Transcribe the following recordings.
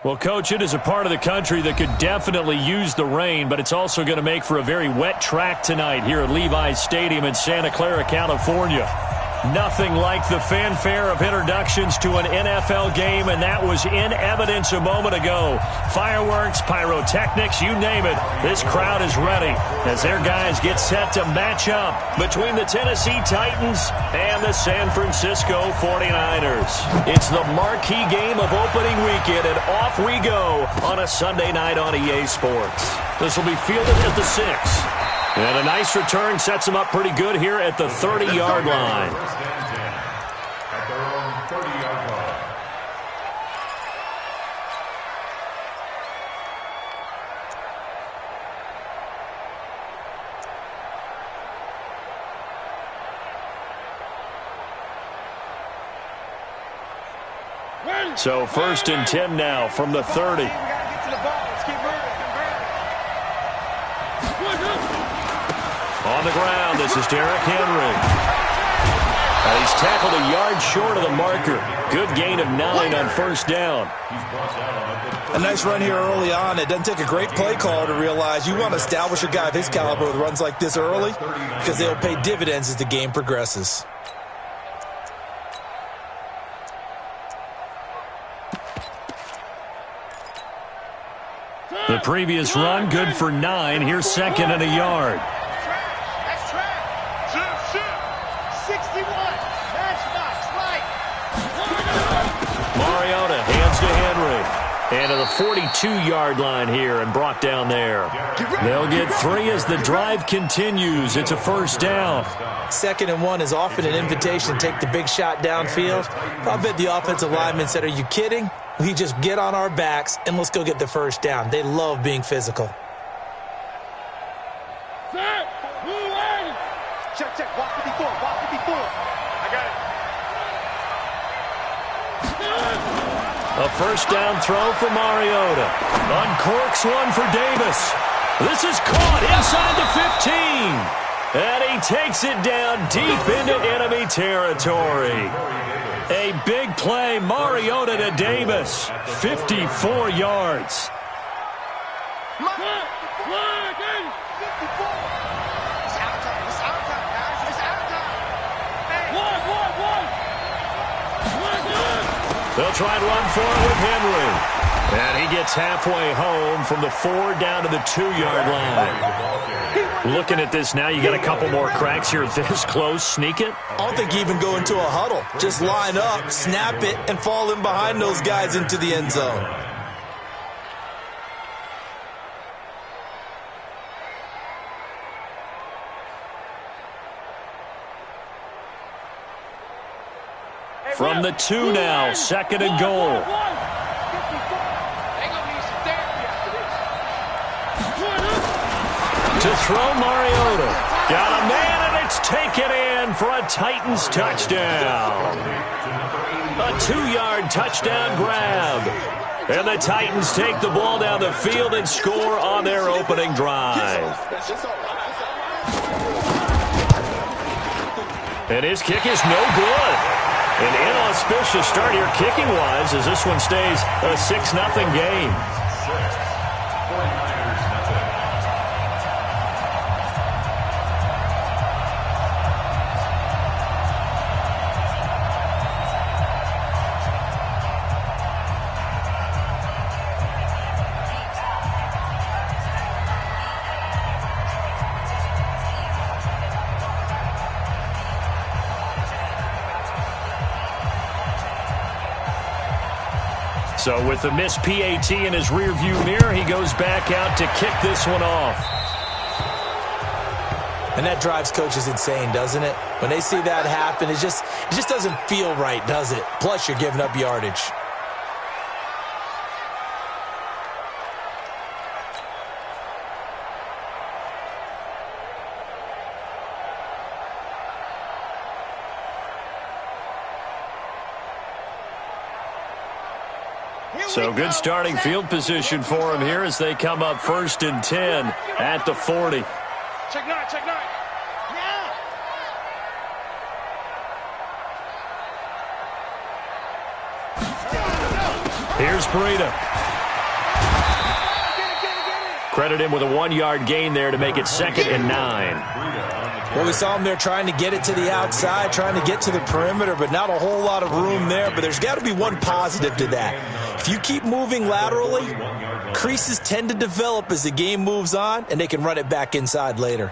Well, Coach, it is a part of the country that could definitely use the rain, but it's also going to make for a very wet track tonight here at Levi's Stadium in Santa Clara, California. Nothing like the fanfare of introductions to an NFL game, and that was in evidence a moment ago. Fireworks, pyrotechnics, you name it. This crowd is ready as their guys get set to match up between the Tennessee Titans and the San Francisco 49ers. It's the marquee game of opening weekend, and off we go on a Sunday night on EA Sports. This will be fielded at the 6. And a nice return sets him up pretty good here at the 30-yard line. So 1st and 10 now from the 30. On the ground, this is Derrick Henry. And he's tackled a yard short of the marker. Good gain of 9 on 1st down. A nice run here early on. It doesn't take a great play call to realize you want to establish a guy of his caliber with runs like this early because they'll pay dividends as the game progresses. The previous run, good for 9. Here's 2nd and a yard. Mariota hands to Henry. And to the 42-yard line here and brought down there. They'll get 3 as the drive continues. It's a 1st down. 2nd and 1 is often an invitation to take the big shot downfield. I bet the offensive lineman said, are you kidding? We just get on our backs and let's go get the 1st down. They love being physical. Check. Walk 54. I got it. A 1st down throw for Mariota. Uncorks one for Davis. This is caught inside the 15. And he takes it down deep into enemy territory. A big play, Mariota to Davis. 54 yards. They'll try and run for it with Henry. And he gets halfway home from the 4 down to the 2-yard line. Looking at this now, you got a couple more cracks here this close. Sneak it? I don't think you even go into a huddle. Just line up, snap it, and fall in behind those guys into the end zone. From the 2 now, 2nd and goal. To throw Mariota. Got a man, and it's taken in for a Titans touchdown. A 2-yard touchdown grab. And the Titans take the ball down the field and score on their opening drive. And his kick is no good. An inauspicious start here kicking-wise as this one stays a 6-0 game. So with the missed PAT in his rearview mirror, he goes back out to kick this one off. And that drives coaches insane, doesn't it? When they see that happen, it just doesn't feel right, does it? Plus, you're giving up yardage. So good starting field position for him here as they come up 1st and 10 at the 40. Check 9. Yeah. Here's Breida. Credit him with a 1-yard gain there to make it 2nd and 9. Well, we saw him there trying to get it to the outside, trying to get to the perimeter, but not a whole lot of room there. But there's got to be one positive to that. If you keep moving laterally, creases tend to develop as the game moves on, and they can run it back inside later.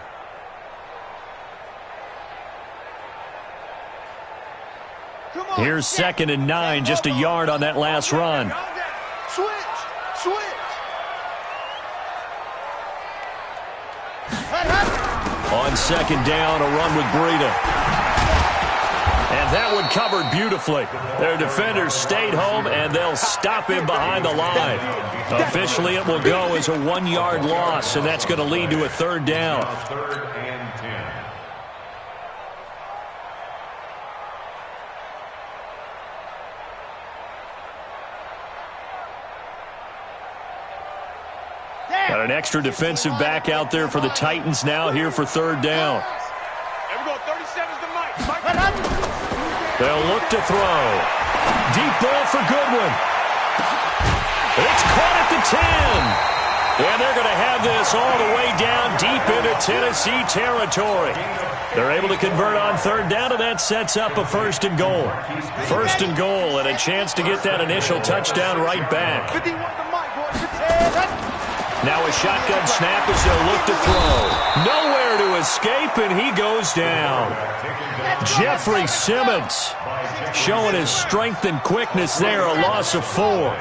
Here's 2nd and 9, just a yard on that last run. Switch. On 2nd down, a run with Breida. And that one covered beautifully. Their defenders stayed home, and they'll stop him behind the line. Officially, it will go as a 1-yard loss, and that's going to lead to a 3rd down. Got an extra defensive back out there for the Titans now here for 3rd down. There we go. 37's the mic. They'll look to throw. Deep ball for Goodwin. It's caught at the 10. And they're going to have this all the way down deep into Tennessee territory. They're able to convert on 3rd down, and that sets up a 1st and goal. 1st and goal, and a chance to get that initial touchdown right back. 51 the mic, boy. Now a shotgun snap as they'll look to throw. Nowhere to escape, and he goes down. Jeffrey Simmons showing his strength and quickness there, a loss of 4.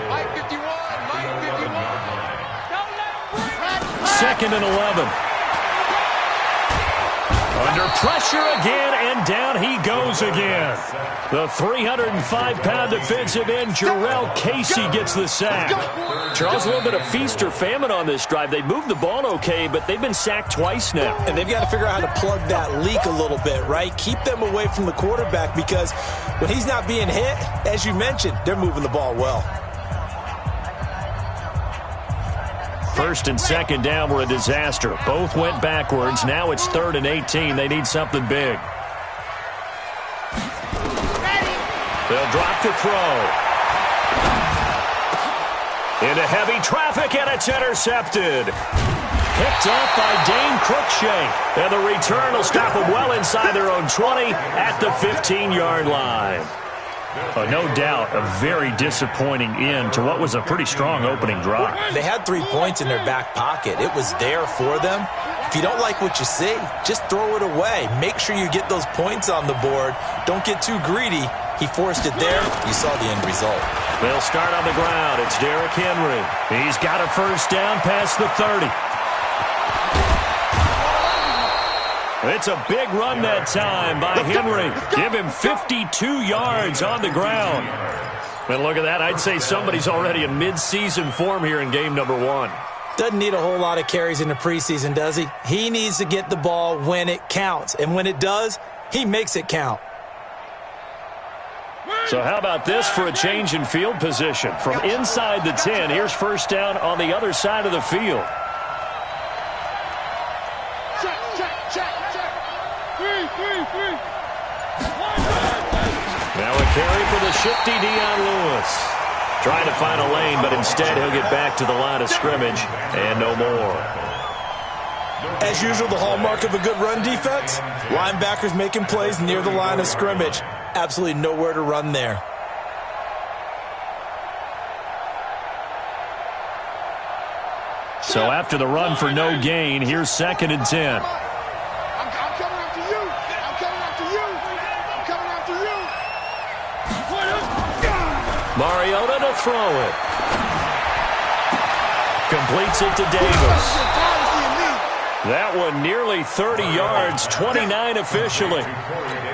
Mike 51. 2nd and 11. Under pressure again, and down he goes again. The 305-pound defensive end, Jarrell Casey, gets the sack. Charles, a little bit of feast or famine on this drive. They moved the ball okay, but they've been sacked twice now. And they've got to figure out how to plug that leak a little bit, right? Keep them away from the quarterback, because when he's not being hit, as you mentioned, they're moving the ball well. 1st and 2nd down were a disaster. Both went backwards. Now it's 3rd and 18. They need something big. They'll drop to throw. Into heavy traffic, and it's intercepted. Picked up by Dane Cruikshank. And the return will stop them well inside their own 20 at the 15-yard line. No doubt a very disappointing end to what was a pretty strong opening drive. They had 3 points in their back pocket. It was there for them. If you don't like what you see, just throw it away. Make sure you get those points on the board. Don't get too greedy. He forced it there. You saw the end result. They'll start on the ground. It's Derrick Henry. He's got a 1st down past the 30. It's a big run that time by Henry. Give him 52 yards on the ground. And look at that. I'd say somebody's already in mid-season form here in game number 1. Doesn't need a whole lot of carries in the preseason, does he? He needs to get the ball when it counts. And when it does, he makes it count. So how about this for a change in field position? From inside the 10, here's 1st down on the other side of the field. Now a carry for the shifty Dion Lewis. Trying to find a lane, but instead he'll get back to the line of scrimmage and no more. As usual, the hallmark of a good run defense, linebackers making plays near the line of scrimmage. Absolutely nowhere to run there. So after the run for no gain, here's 2nd and 10. I'm coming after you. I'm coming after you. I'm coming after you. Mariota to throw it. Completes it to Davis. That one nearly 30 yards, 29 officially.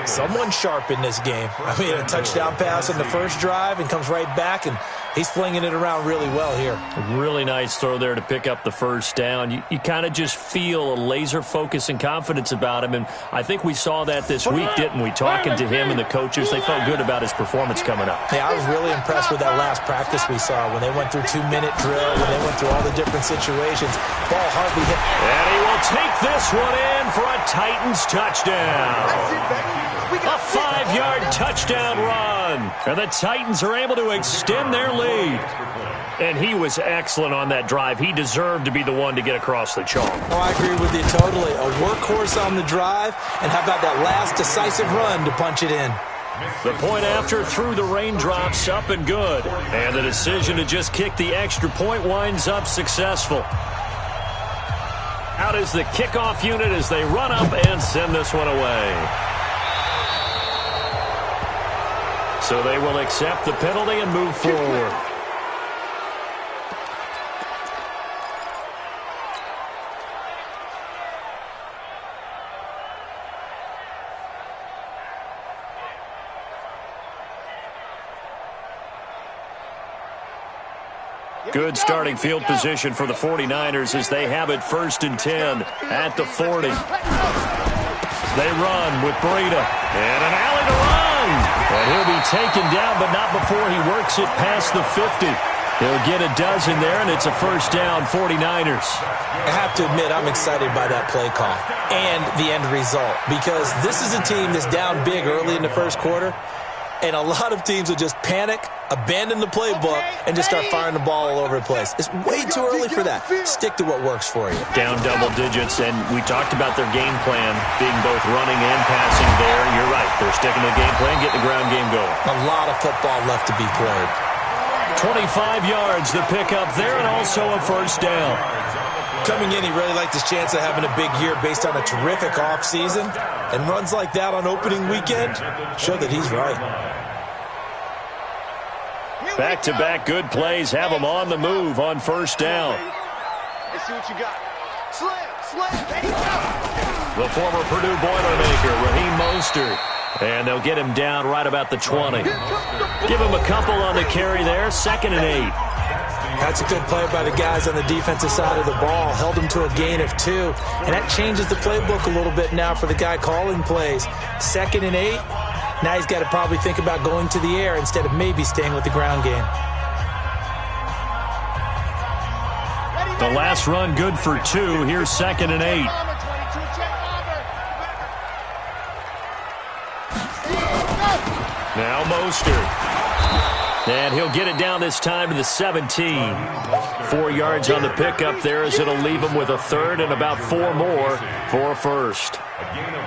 Someone sharp in this game. I mean, a touchdown pass on the first drive and comes right back, and he's flinging it around really well here. Really nice throw there to pick up the 1st down. You kind of just feel a laser focus and confidence about him, and I think we saw that this week, didn't we? Talking to him and the coaches, they felt good about his performance coming up. Hey, I was really impressed with that last practice we saw when they went through 2-minute drill, when they went through all the different situations. Ball hardly hit. And he will take this one in for a Titans touchdown. A 5-yard touchdown run. And the Titans are able to extend their lead. And he was excellent on that drive. He deserved to be the one to get across the chalk. Oh, I agree with you totally. A workhorse on the drive, and how about that last decisive run to punch it in? The point after through the raindrops, up and good. And the decision to just kick the extra point winds up successful. Out is the kickoff unit as they run up and send this one away. So they will accept the penalty and move forward. Good starting field position for the 49ers as they have it 1st and 10 at the 40. They run with Breida. And an alley to run. And he'll be taken down, but not before he works it past the 50. He'll get a dozen there, and it's a 1st down, 49ers. I have to admit, I'm excited by that play call and the end result, because this is a team that's down big early in the first quarter, and a lot of teams will just panic, abandon the playbook, and just start firing the ball all over the place. It's way too early for that. Stick to what works for you. Down double digits, and we talked about their game plan being both running and passing there. You're right. They're sticking to the game plan, getting the ground game going. A lot of football left to be played. 25 yards, the pickup there, and also a 1st down. Coming in, he really liked his chance of having a big year based on a terrific offseason. And runs like that on opening weekend show that he's right. Back-to-back good plays have them on the move on 1st down. Let's see what you got. Slam, there you go. The former Purdue Boilermaker, Raheem Mostert. And they'll get him down right about the 20. Give him a couple on the carry there, 2nd and 8. That's a good play by the guys on the defensive side of the ball. Held him to a gain of 2. And that changes the playbook a little bit now for the guy calling plays. 2nd and 8. Now he's got to probably think about going to the air instead of maybe staying with the ground game. The last run good for 2. Here's 2nd and 8. Now Mostert. And he'll get it down this time to the 17. 4 yards on the pickup there as it'll leave him with a 3rd and about 4 more for a 1st.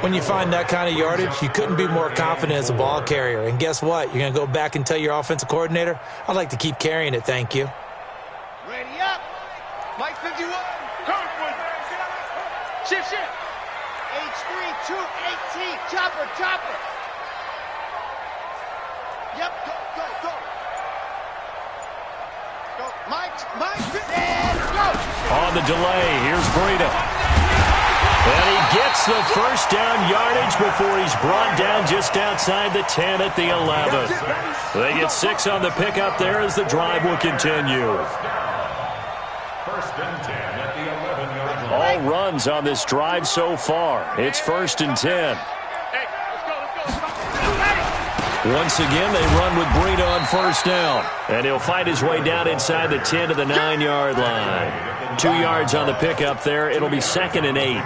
When you find that kind of yardage, you couldn't be more confident as a ball carrier. And guess what? You're going to go back and tell your offensive coordinator, I'd like to keep carrying it, thank you. Ready up. Mike 51. Shift. H3, 218. Chopper. Yep, go. Go, Mike, and go. On the delay, here's Breida. And he gets the 1st down yardage before he's brought down just outside the 10 at the 11. They get 6 on the pickup there as the drive will continue. 1st and 10 at the 11-yard line. All runs on this drive so far. It's 1st and 10. Once again, they run with Breida on 1st down. And he'll fight his way down inside the 10 to the 9-yard line. 2 yards on the pickup there. It'll be 2nd and 8.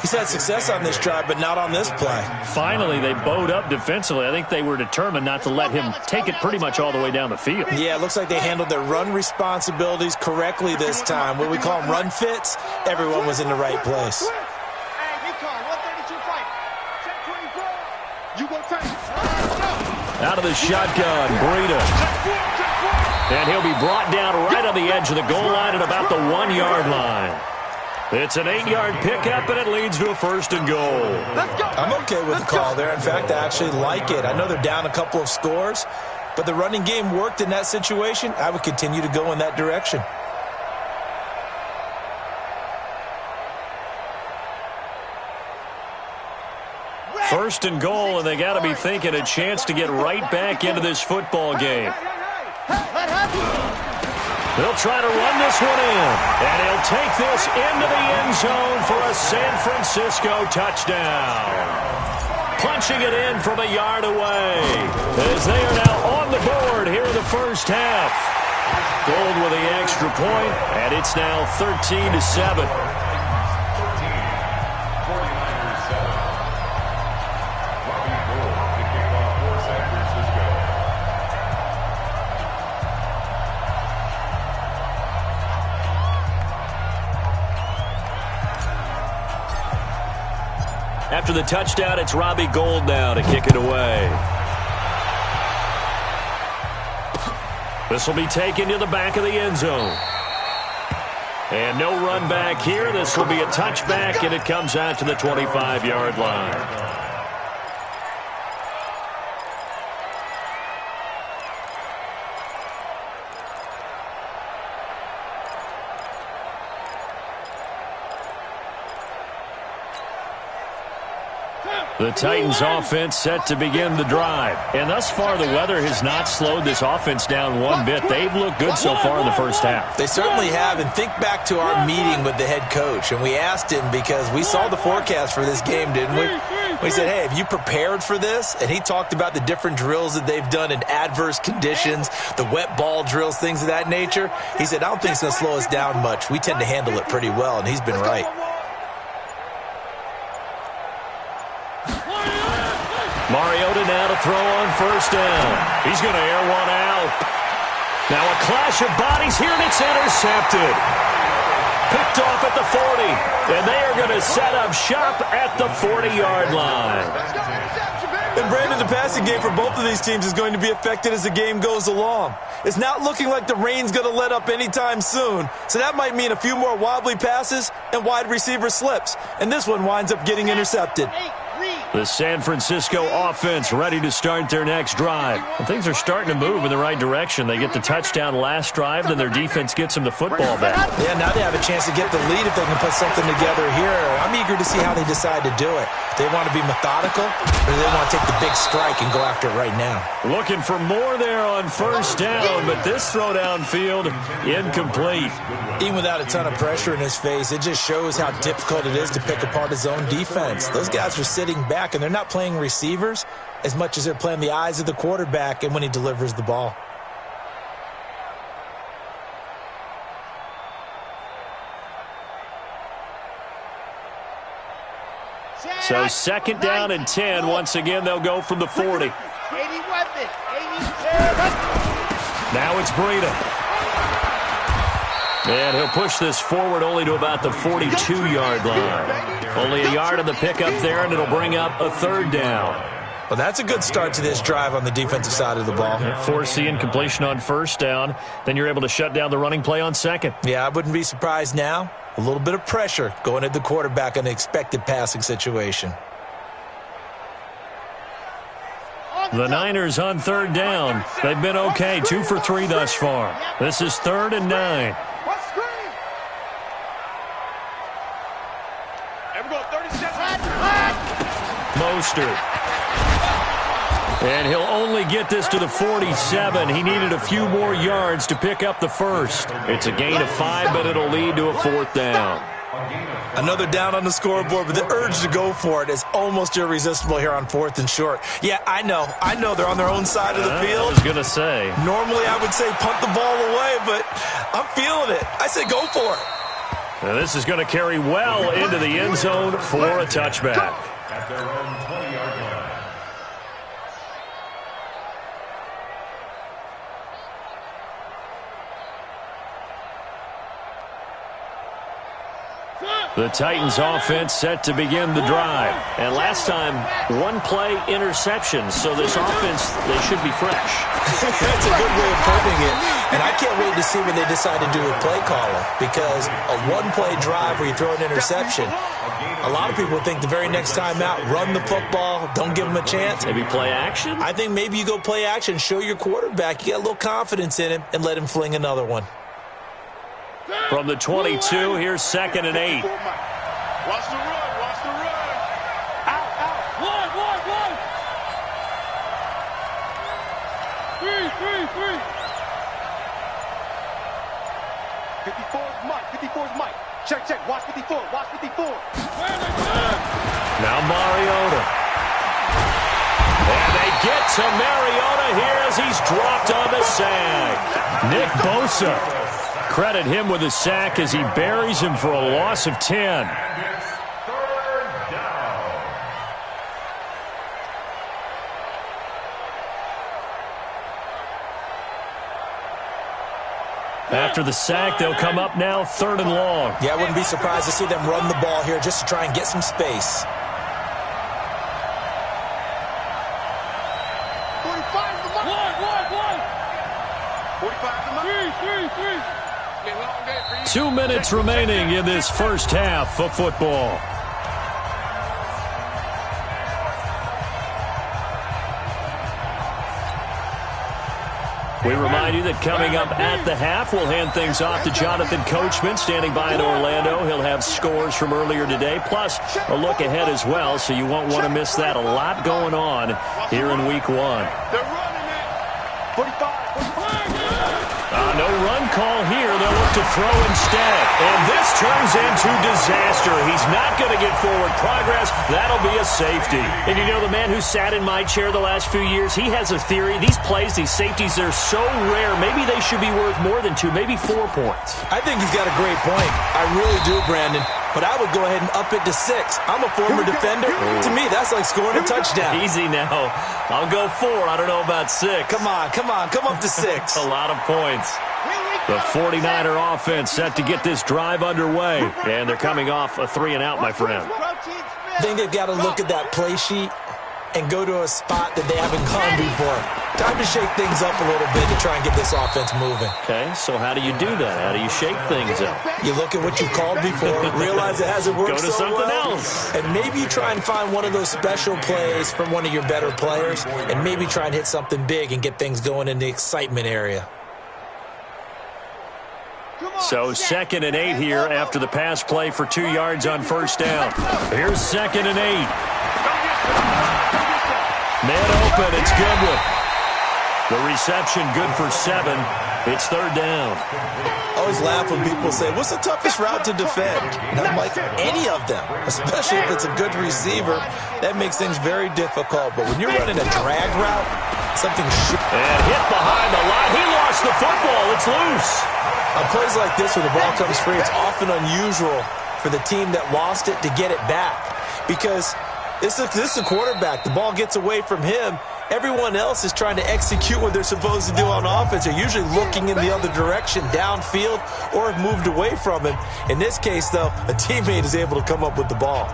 He's had success on this drive, but not on this play. Finally, they bowed up defensively. I think they were determined not to let him take it pretty much all the way down the field. Yeah, it looks like they handled their run responsibilities correctly this time. What we call them run fits, everyone was in the right place. Out of the shotgun, Breida. And he'll be brought down right on the edge of the goal line at about the 1-yard line. It's an 8-yard pickup, and it leads to a 1st and goal. I'm okay with the call there. In fact, I actually like it. I know they're down a couple of scores, but the running game worked in that situation. I would continue to go in that direction. First and goal, and they got to be thinking a chance to get right back into this football game. They'll try to run this one in, and he'll take this into the end zone for a San Francisco touchdown. Punching it in from a yard away as they are now on the board here in the first half. Gold with the extra point, and it's now 13-7. after the touchdown, it's Robbie Gould now to kick it away. This will be taken to the back of the end zone. And no run back here. This will be a touchback, and it comes out to the 25-yard line. The Titans offense set to begin the drive. And thus far, the weather has not slowed this offense down one bit. They've looked good so far in the first half. They certainly have. And think back to our meeting with the head coach. And we asked him because we saw the forecast for this game, didn't we? We said, hey, have you prepared for this? And he talked about the different drills that they've done in adverse conditions, the wet ball drills, things of that nature. He said, I don't think it's going to slow us down much. We tend to handle it pretty well, and he's been right. Mariota now to throw on first down. He's going to air one out. Now a clash of bodies here, and it's intercepted. Picked off at the 40, and they are going to set up shop at the 40-yard line. And Brandon, the passing game for both of these teams is going to be affected as the game goes along. It's not looking like the rain's going to let up anytime soon, so that might mean a few more wobbly passes and wide receiver slips. And this one winds up getting intercepted. The San Francisco offense ready to start their next drive. Well, things are starting to move in the right direction. They get the touchdown last drive, then their defense gets them the football back. Yeah, now they have a chance to get the lead if they can put something together here. I'm eager to see how they decide to do it. They want to be methodical, or they want to take the big strike and go after it right now. Looking for more there on first down, but this throw downfield incomplete. Even without a ton of pressure in his face, it just shows how difficult it is to pick apart his own defense. Those guys are sitting back, and they're not playing receivers as much as they're playing the eyes of the quarterback and when he delivers the ball. So second down and 10. Once again, they'll go from the 40. Now it's Breida. And he'll push this forward only to about the 42-yard line. Only a yard of the pickup there, and it'll bring up a third down. Well, that's a good start to this drive on the defensive side of the ball. Force the incompletion on first down. Then you're able to shut down the running play on second. Yeah, I wouldn't be surprised now. A little bit of pressure going at the quarterback in an expected passing situation. The Niners on third down. They've been okay, 2 for 3 thus far. This is 3rd and 9. Mostert. And he'll only get this to the 47. He needed a few more yards to pick up the first. It's a gain of 5, but it'll lead to a 4th down. Another down on the scoreboard, but the urge to go for it is almost irresistible here on 4th and short. Yeah, I know they're on their own side of the field. I was going to say. Normally I would say punt the ball away, but I'm feeling it. I say go for it. Now this is going to carry well into the end zone for a touchback. At their own 20-yard line. The Titans offense set to begin the drive. And last time, one play interception. So this offense, they should be fresh. That's a good way of putting it. And I can't wait to see what they decide to do with play calling. Because a one-play drive where you throw an interception, a lot of people think the very next time out, run the football, don't give them a chance. Maybe play action? I think maybe you go play action, show your quarterback you got a little confidence in him, and let him fling another one. From the 22, here's 2nd and 8. Watch the run, watch the run. Out. One. 3. 54's Mike. Check. Watch 54. Now Mariota. And they get to Mariota here as he's dropped on the sack. Nick Bosa. Credit him with a sack as he buries him for a loss of 10. And it's 3rd down. After the sack, they'll come up now 3rd and long. Yeah, I wouldn't be surprised to see them run the ball here just to try and get some space. 2 minutes remaining in this first half of football. We remind you that coming up at the half, we'll hand things off to Jonathan Coachman, standing by in Orlando. He'll have scores from earlier today, plus a look ahead as well, so you won't want to miss that. A lot going on here in Week 1. They're running it. 45. No run call here. They'll look to throw instead. And this turns into disaster. He's not going to get forward progress. That'll be a safety. And you know, the man who sat in my chair the last few years, he has a theory. These plays, these safeties, they're so rare. Maybe they should be worth more than 2, maybe 4 points. I think he's got a great point. I really do, Brandon. But I would go ahead and up it to 6. I'm a former defender. To me, that's like scoring a touchdown. Easy now. I'll go 4. I don't know about 6. Come on. Come up to 6. A lot of points. The 49er offense set to get this drive underway. And they're coming off a 3-and-out, my friend. I think they've got to look at that play sheet and go to a spot that they haven't gone before. Time to shake things up a little bit to try and get this offense moving. Okay, so how do you do that? How do you shake things up? You look at what you called before, realize it hasn't worked Go to so something well, else. and maybe you try and find one of those special plays from one of your better players, and maybe try and hit something big and get things going in the excitement area. So 2nd and 8 here after the pass play for 2 yards on first down. Here's 2nd and 8. Man open, it's Goodwin. The reception good for 7. It's 3rd down. I always laugh when people say, what's the toughest route to defend? And I'm like, any of them, especially if it's a good receiver. That makes things very difficult. But when you're running a drag route, something should... And hit behind the line. He lost the football. It's loose. On plays like this where the ball comes free, it's often unusual for the team that lost it to get it back. Because this is a quarterback. The ball gets away from him. Everyone else is trying to execute what they're supposed to do on offense. They're usually looking in the other direction, downfield, or have moved away from him. In this case, though, a teammate is able to come up with the ball.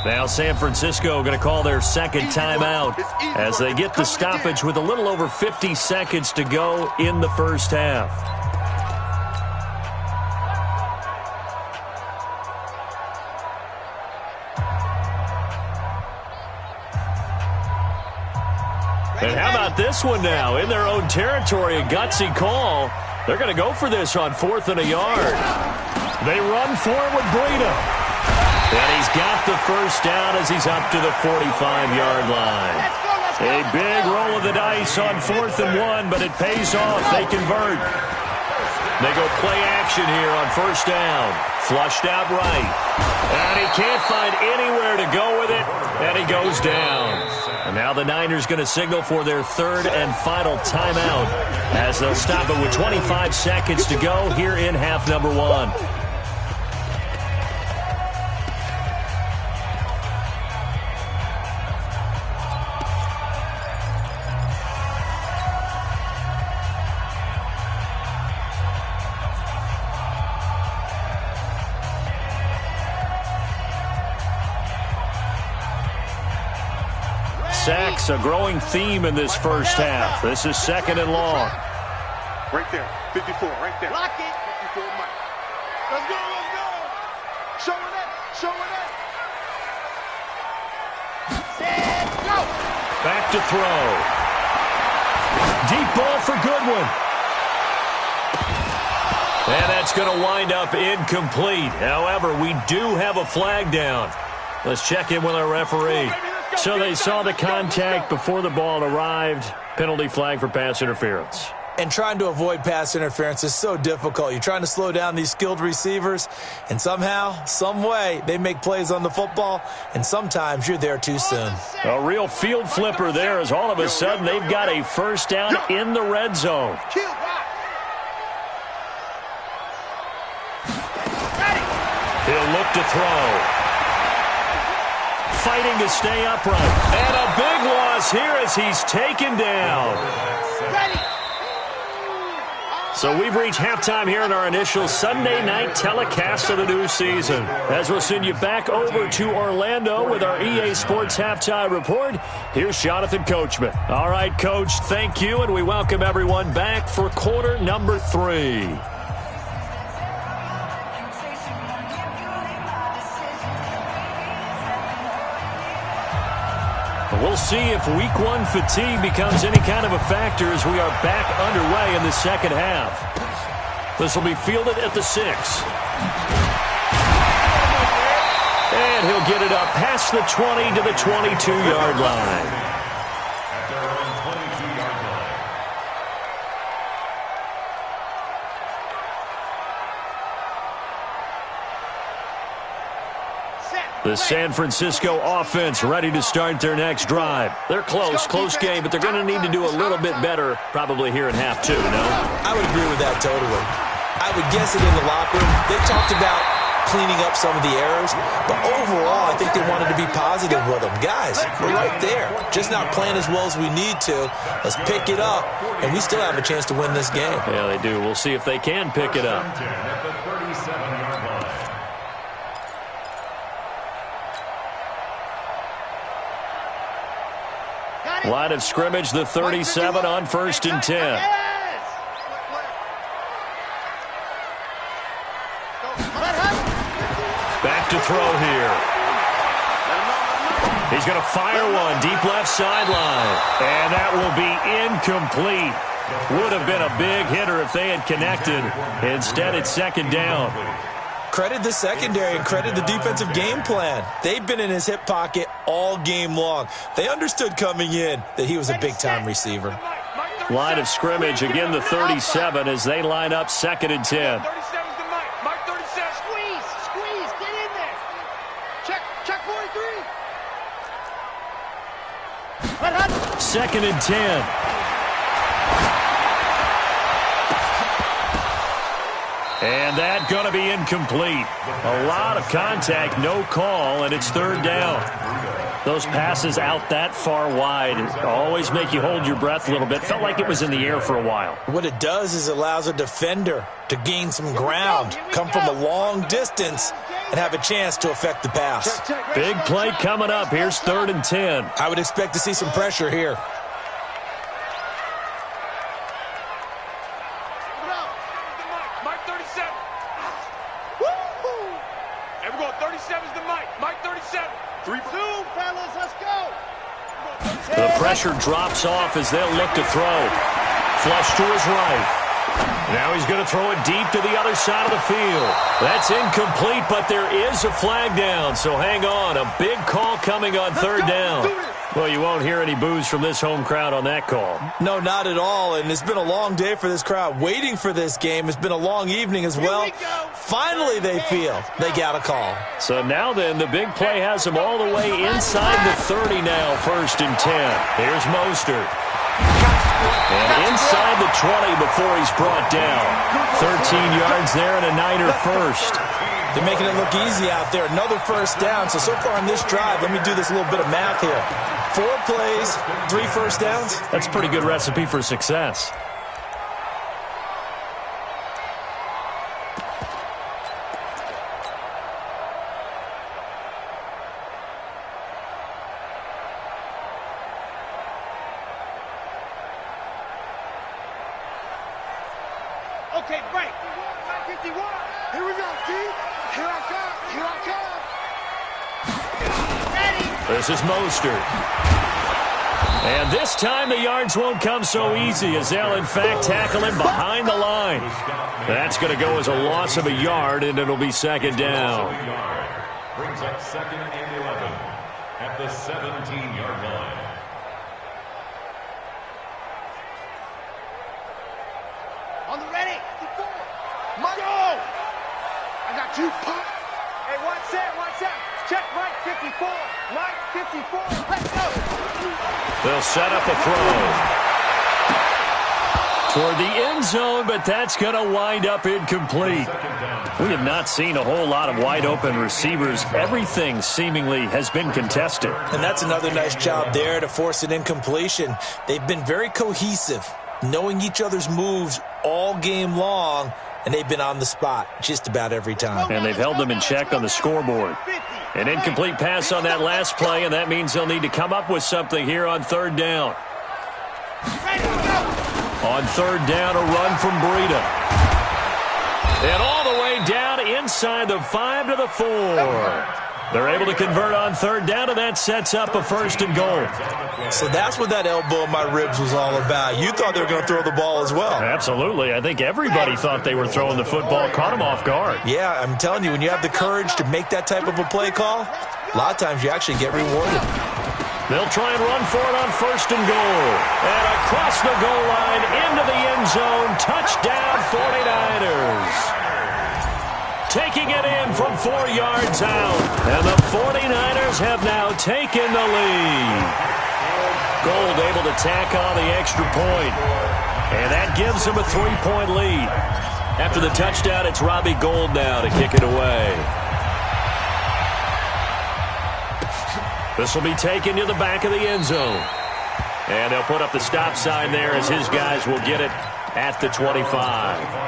Now San Francisco going to call their 2nd timeout as they get the stoppage with a little over 50 seconds to go in the first half. And how about this one now? In their own territory, a gutsy call. They're going to go for this on 4th and a yard. They run for it with Breida. And he's got the first down as he's up to the 45-yard line. A big roll of the dice on 4th and 1, but it pays off. They convert. They go play action here on first down. Flushed out right. And he can't find anywhere to go with it, and he goes down. And now the Niners going to signal for their 3rd and final timeout as they'll stop it with 25 seconds to go here in half number 1. Sacks, a growing theme in this first half. This is 2nd and long. Right there, 54, right there. Lock it. 54, Mike. Let's go, let's go. Showing it, showing it. Set, go. Back to throw. Deep ball for Goodwin. And that's going to wind up incomplete. However, we do have a flag down. Let's check in with our referee. So they saw the contact before the ball arrived. Penalty flag for pass interference. And trying to avoid pass interference is so difficult. You're trying to slow down these skilled receivers, and somehow, some way, they make plays on the football, and sometimes you're there too soon. A real field flipper there as all of a sudden they've got a first down in the red zone. He'll look to throw. Fighting to stay upright. And a big loss here as he's taken down. So we've reached halftime here in our initial Sunday night telecast of the new season. As we'll send you back over to Orlando with our EA Sports Halftime Report, here's Jonathan Coachman. All right, Coach, thank you, and we welcome everyone back for quarter number 3. We'll see if week 1 fatigue becomes any kind of a factor as we are back underway in the second half. This will be fielded at the 6. And he'll get it up past the 20 to the 22-yard line. The San Francisco offense ready to start their next drive. They're close game, but they're going to need to do a little bit better probably here in half 2, no? I would agree with that totally. I would guess it in the locker room. They talked about cleaning up some of the errors, but overall I think they wanted to be positive with them. Guys, we're right there. Just not playing as well as we need to. Let's pick it up, and we still have a chance to win this game. Yeah, they do. We'll see if they can pick it up. Line of scrimmage, the 37 on 1st and 10. Back to throw here. He's going to fire one deep left sideline. And that will be incomplete. Would have been a big hitter if they had connected. Instead, it's second down. Credit the secondary and credit the defensive game plan. They've been in his hip pocket all game long. They understood coming in that he was a big-time receiver. Line of scrimmage, again the 37 as they line up 2nd and 10. 37's the Mike. Mike 37. Squeeze, get in there. Check 43. 2nd and 10. And that going to be incomplete. A lot of contact, no call, and it's 3rd down. Those passes out that far wide always make you hold your breath a little bit. Felt like it was in the air for a while. What it does is allows a defender to gain some ground, come from a long distance, and have a chance to affect the pass. Big play coming up. Here's 3rd and 10. I would expect to see some pressure here. Mike 37. Woo-hoo. And we're going 37's the Mike. Mike 37. 3-2, fellas, let's go. The pressure drops off as they'll look to throw. Flush to his right. Now he's going to throw it deep to the other side of the field. That's incomplete, but there is a flag down, so hang on. A big call coming on 3rd down. Well, you won't hear any boos from this home crowd on that call. No, not at all, and it's been a long day for this crowd. Waiting for this game. It's been a long evening as well. Finally, they feel they got a call. So now then, the big play has them all the way inside the 30 now, 1st and 10. Here's Mostert. And inside the 20 before he's brought down. 13 yards there and a Niner first. They're making it look easy out there. Another 1st down. So far on this drive, let me do this little bit of math here. 4 plays, 3 1st downs. That's a pretty good recipe for success. Okay, break. 51. Here we go, G. Here I come. Ready. This is Mostert. And this time the yards won't come so easy as they'll in fact tackle him behind the line. That's going to go as a loss of a yard, and it'll be 2nd down. Brings up 2nd and 11 at the 17-yard line. On the ready. Mike. Go. I got 2 pop. Hey, watch that. Check Mike 54. Mike 54. Let's go. They'll set up a throw. toward the end zone, but that's going to wind up incomplete. We have not seen a whole lot of wide-open receivers. Everything seemingly has been contested. And that's another nice job there to force an incompletion. They've been very cohesive, knowing each other's moves all game long, and they've been on the spot just about every time. And they've held them in check on the scoreboard. An incomplete pass on that last play, and that means they'll need to come up with something here on third down. On third down, a run from Breida. And all the way down inside the 5 to the 4. They're able to convert on third down, and that sets up a 1st and goal. So that's what that elbow in my ribs was all about. You thought they were going to throw the ball as well. Absolutely. I think everybody thought they were throwing the football, caught them off guard. Yeah, I'm telling you, when you have the courage to make that type of a play call, a lot of times you actually get rewarded. They'll try and run for it on 1st and goal. And across the goal line, into the end zone, touchdown 49ers. Taking it in from 4 yards out. And the 49ers have now taken the lead. Gold able to tack on the extra point. And that gives them a 3-point lead. After the touchdown, it's Robbie Gould now to kick it away. This will be taken to the back of the end zone. And they'll put up the stop sign there as his guys will get it at the 25.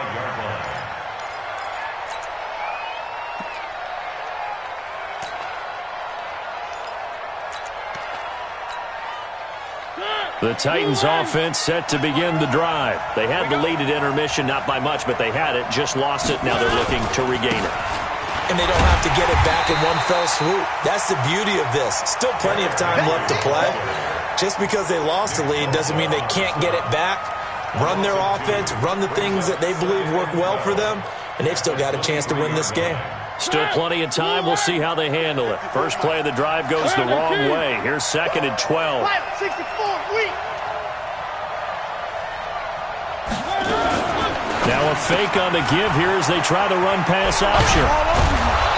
The Titans offense set to begin the drive. They had the lead at intermission, not by much, but they had it, just lost it. Now they're looking to regain it. And they don't have to get it back in one fell swoop. That's the beauty of this. Still plenty of time left to play. Just because they lost the lead doesn't mean they can't get it back. Run their offense, run the things that they believe work well for them, and they've still got a chance to win this game. Still plenty of time. We'll see how they handle it. First play of the drive goes the wrong way. Here's 2nd and 12. Now a fake on the give here as they try the run-pass option.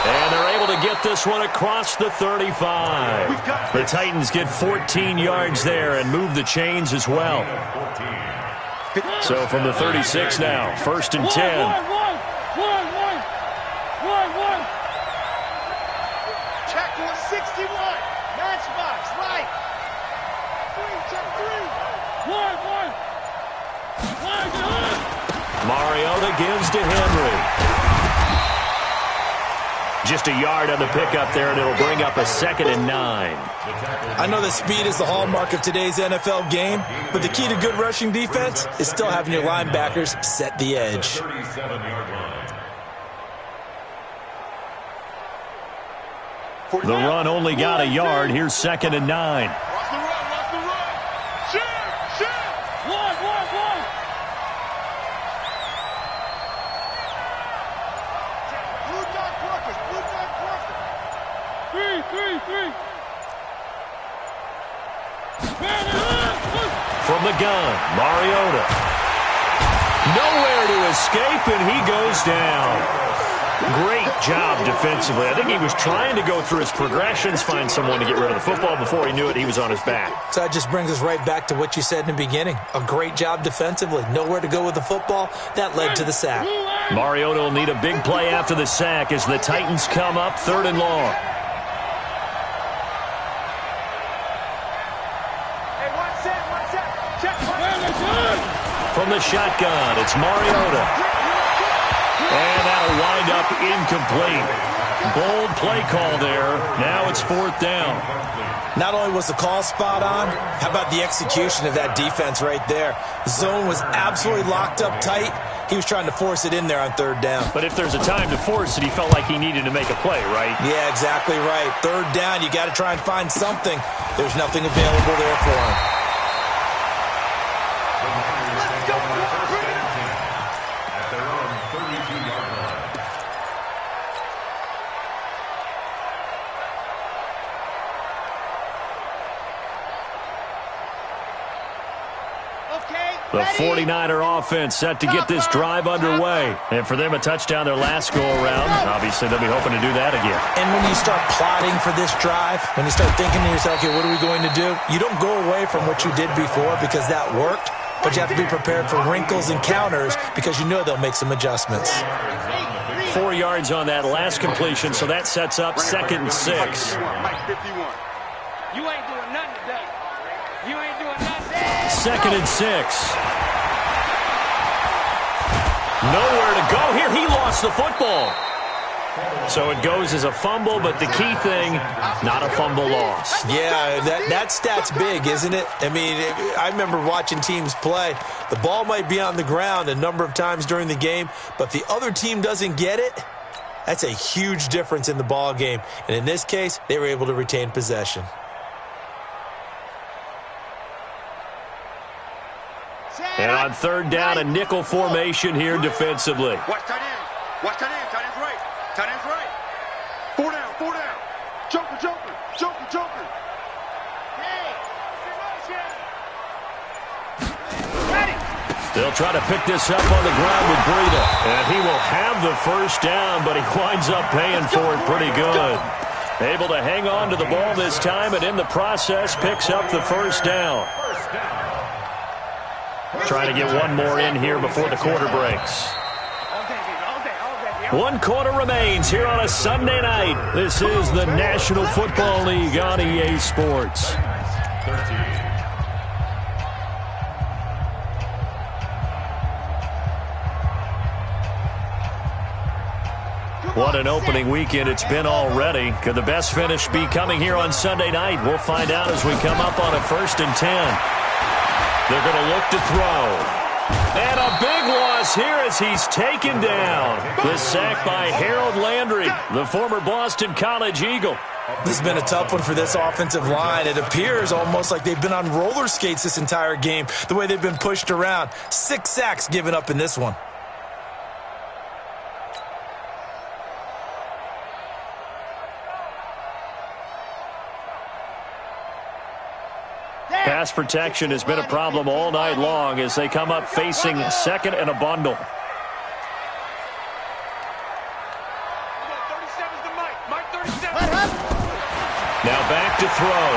And they're able to get this one across the 35. The Titans get 14 yards there and move the chains as well. So from the 36 now, 1st and 10. Check to a 61. Matchbox, right. 3, check 3. Mariota gives to Henry. Just a yard on the pickup there, and it'll bring up a 2nd and 9. I know that speed is the hallmark of today's NFL game, but the key to good rushing defense is still having your linebackers set the edge. The run only got a yard. Here's 2nd and 9. From the gun, Mariota. Nowhere to escape, and he goes down. Great job defensively. I think he was trying to go through his progressions, find someone to get rid of the football. Before he knew it, he was on his back. So that just brings us right back to what you said in the beginning. A great job defensively. Nowhere to go with the football. That led to the sack. Mariota will need a big play after the sack as the Titans come up 3rd and long. From the shotgun, it's Mariota. And that'll wind up incomplete. Bold play call there. Now it's 4th down. Not only was the call spot on, how about the execution of that defense right there? The zone was absolutely locked up tight. He was trying to force it in there on 3rd down. But if there's a time to force it, he felt like he needed to make a play, right? Yeah, exactly right. 3rd down, you got to try and find something. There's nothing available there for him. The 49er offense set to get this drive underway. And for them, a touchdown their last go-around. Obviously, they'll be hoping to do that again. And when you start plotting for this drive, when you start thinking to yourself, okay, what are we going to do? You don't go away from what you did before because that worked. but you have to be prepared for wrinkles and counters because you know they'll make some adjustments. 4 yards on that last completion, so that sets up 2nd and 6. You ain't doing nothing today. You ain't doing nothing. 2nd and 6. Nowhere to go here. He lost the football. So it goes as a fumble, but the key thing, not a fumble loss. Yeah, that stat's big, isn't it? I mean, I remember watching teams play. The ball might be on the ground a number of times during the game, but the other team doesn't get it. That's a huge difference in the ball game. And in this case, they were able to retain possession. And on 3rd down, a nickel formation here defensively. Watch tight end. Watch tight end. Tight end's right. Tight end's right. 4 down. 4 down. Joker, joker. Joker, joker. Hey, ready. They'll try to pick this up on the ground with Breida. And he will have the 1st down, but he winds up paying for it pretty good. Able to hang on to the ball this time, and in the process picks up the 1st down. Trying to get one more in here before the quarter breaks. 1 quarter remains here on a Sunday night. This is the National Football League on EA Sports. What an opening weekend it's been already. Could the best finish be coming here on Sunday night? We'll find out as we come up on a 1st and 10. They're going to look to throw. And a big loss here as he's taken down. The sack by Harold Landry, the former Boston College Eagle. This has been a tough one for this offensive line. It appears almost like they've been on roller skates this entire game, the way they've been pushed around. 6 sacks given up in this one. Pass protection has been a problem all night long as they come up facing 2nd and a bundle. Now back to throw.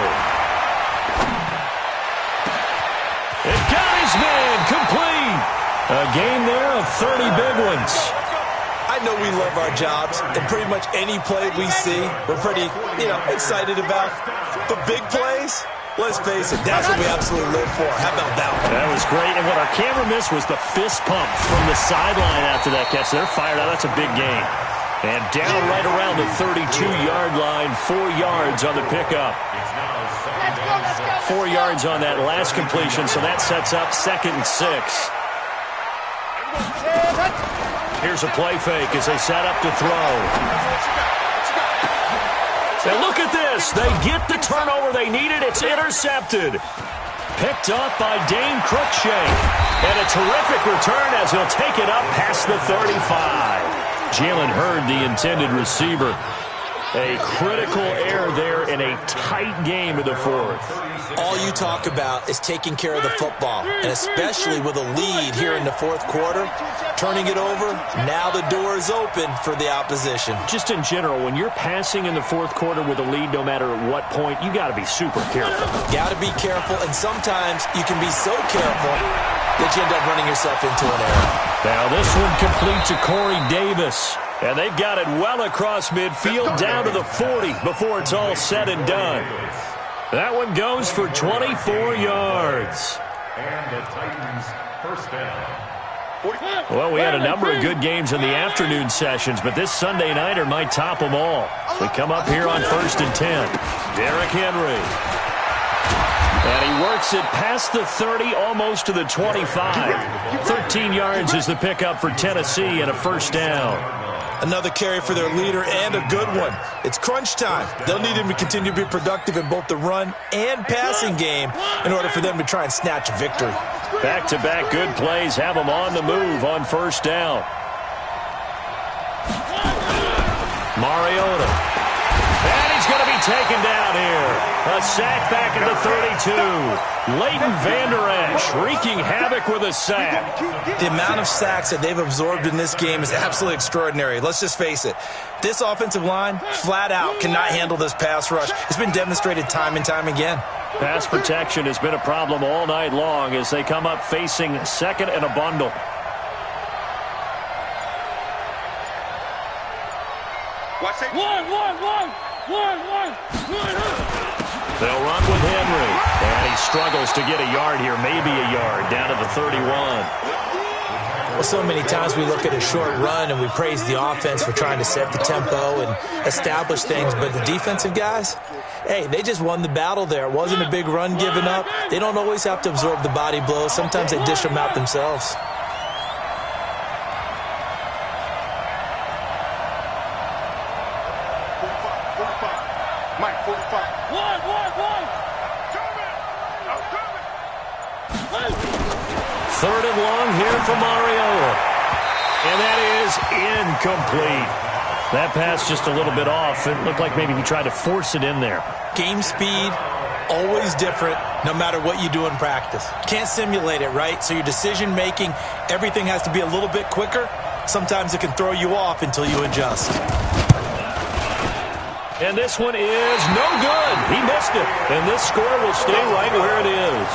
It got his man complete. A game there of 30 big ones. I know we love our jobs, and pretty much any play we see, we're pretty, excited about. But big plays, let's face it, that's what we absolutely live for. How about that one? That was great, and what our camera missed was the fist pump from the sideline after that catch. They're fired out. That's a big game. And down right around the 32-yard line, 4 yards on the pickup. 4 yards on that last completion, so that sets up 2nd and 6. Here's a play fake as they set up to throw. And look at this. They get the turnover they needed. It's intercepted. Picked up by Dane Cruikshank. And a terrific return as he'll take it up past the 35. Jalen Hurd, the intended receiver. A critical error there in a tight game in the 4th. All you talk about is taking care of the football, and especially with a lead here in the 4th quarter, turning it over, now the door is open for the opposition. Just in general, when you're passing in the 4th quarter with a lead, no matter at what point, you got to be super careful. Got to be careful, and sometimes you can be so careful that you end up running yourself into an error. Now this one complete to Corey Davis. And they've got it well across midfield down to the 40 before it's all said and done. That one goes for 24 yards. And the Titans' 1st down. Well, we had a number of good games in the afternoon sessions, but this Sunday nighter might top them all. So we come up here on 1st and 10. Derrick Henry. And he works it past the 30, almost to the 25. 13 yards is the pickup for Tennessee and a 1st down. Another carry for their leader and a good one. It's crunch time. They'll need him to continue to be productive in both the run and passing game in order for them to try and snatch a victory. Back-to-back good plays have them on the move on 1st down. Mariota. And he's going to be be taken down here. A sack back at the 32. Leighton Vander Esch wreaking havoc with a sack. The amount of sacks that they've absorbed in this game is absolutely extraordinary. Let's just face it. This offensive line, flat out, cannot handle this pass rush. It's been demonstrated time and time again. Pass protection has been a problem all night long as they come up facing second and a bundle. One. They'll run with Henry. And he struggles to get a yard here, maybe a yard, down to the 31. Well, so many times we look at a short run and we praise the offense for trying to set the tempo and establish things, but the defensive guys, hey, they just won the battle there. It wasn't a big run given up. They don't always have to absorb the body blows. Sometimes they dish them out themselves. Mike, 45. Third and long here for Mariota. And that is incomplete. That pass just a little bit off. It looked like maybe he tried to force it in there. Game speed, always different, no matter what you do in practice. Can't simulate it, right? So your decision-making, everything has to be a little bit quicker. Sometimes it can throw you off until you adjust. And this one is no good. He missed it. And this score will stay right where it is.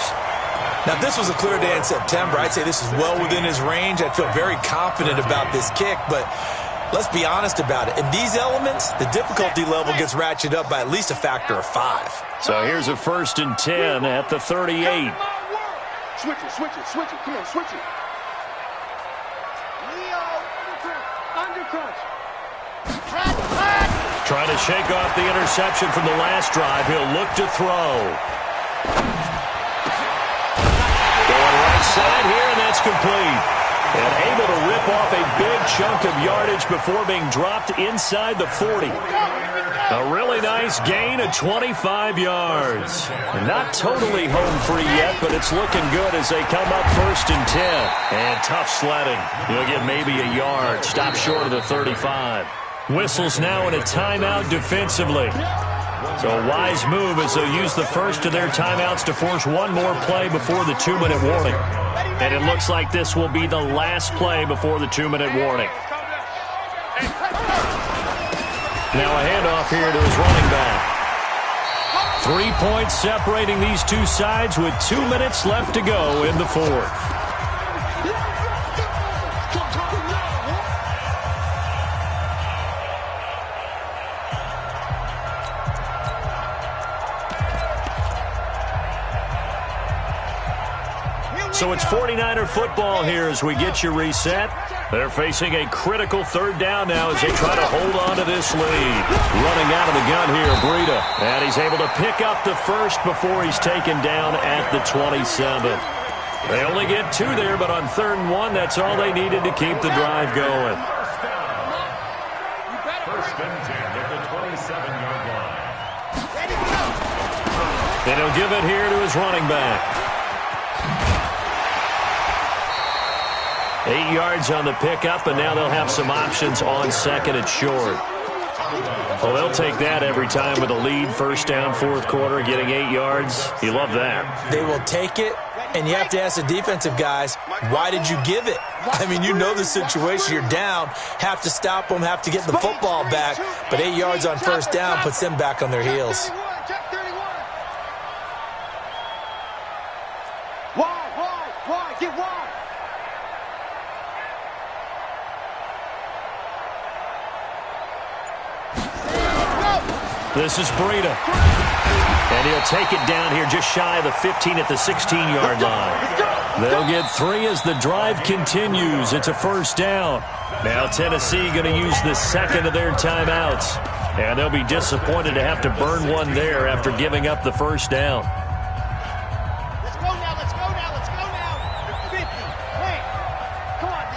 Now, if this was a clear day in September, I'd say this is well within his range. I'd feel very confident about this kick, but let's be honest about it. In these elements, the difficulty level gets ratcheted up by at least a factor of 5. So here's a 1st and 10 at the 38. Switch it. Come on, switch it. Leo, undercrunch. Trying to shake off the interception from the last drive. He'll look to throw. Going right side here, and that's complete. And able to rip off a big chunk of yardage before being dropped inside the 40. A really nice gain of 25 yards. Not totally home free yet, but it's looking good as they come up 1st and 10. And tough sledding. He'll get maybe a yard. Stop short of the 35. Whistles now in a timeout defensively. So a wise move as they'll use the first of their timeouts to force one more play before the 2-minute warning. And it looks like this will be the last play before the 2-minute warning. Now a handoff here to his running back. 3 points separating these two sides with 2 minutes left to go in the fourth. So it's 49er football here as we get you reset. They're facing a critical 3rd down now as they try to hold on to this lead. Running out of the gun here, Breida. And he's able to pick up the first before he's taken down at the 27. They only get 2 there, but on 3rd and 1, that's all they needed to keep the drive going. 1st and 10 at the 27-yard line. And he'll give it here to his running back. 8 yards on the pickup, and now they'll have some options on 2nd and short. Well, they'll take that every time with a lead. 1st down, 4th quarter, getting 8 yards. You love that. They will take it, and you have to ask the defensive guys, why did you give it? I mean, you know the situation. You're down, have to stop them, have to get the football back, but 8 yards on 1st down puts them back on their heels. Wide, get wide. This is Breida. And he'll take it down here just shy of the 15 at the 16-yard line. They'll get 3 as the drive continues. It's a 1st down. Now Tennessee going to use the 2nd of their timeouts. And they'll be disappointed to have to burn one there after giving up the 1st down. Let's go now. 50. Wait. Come on, D.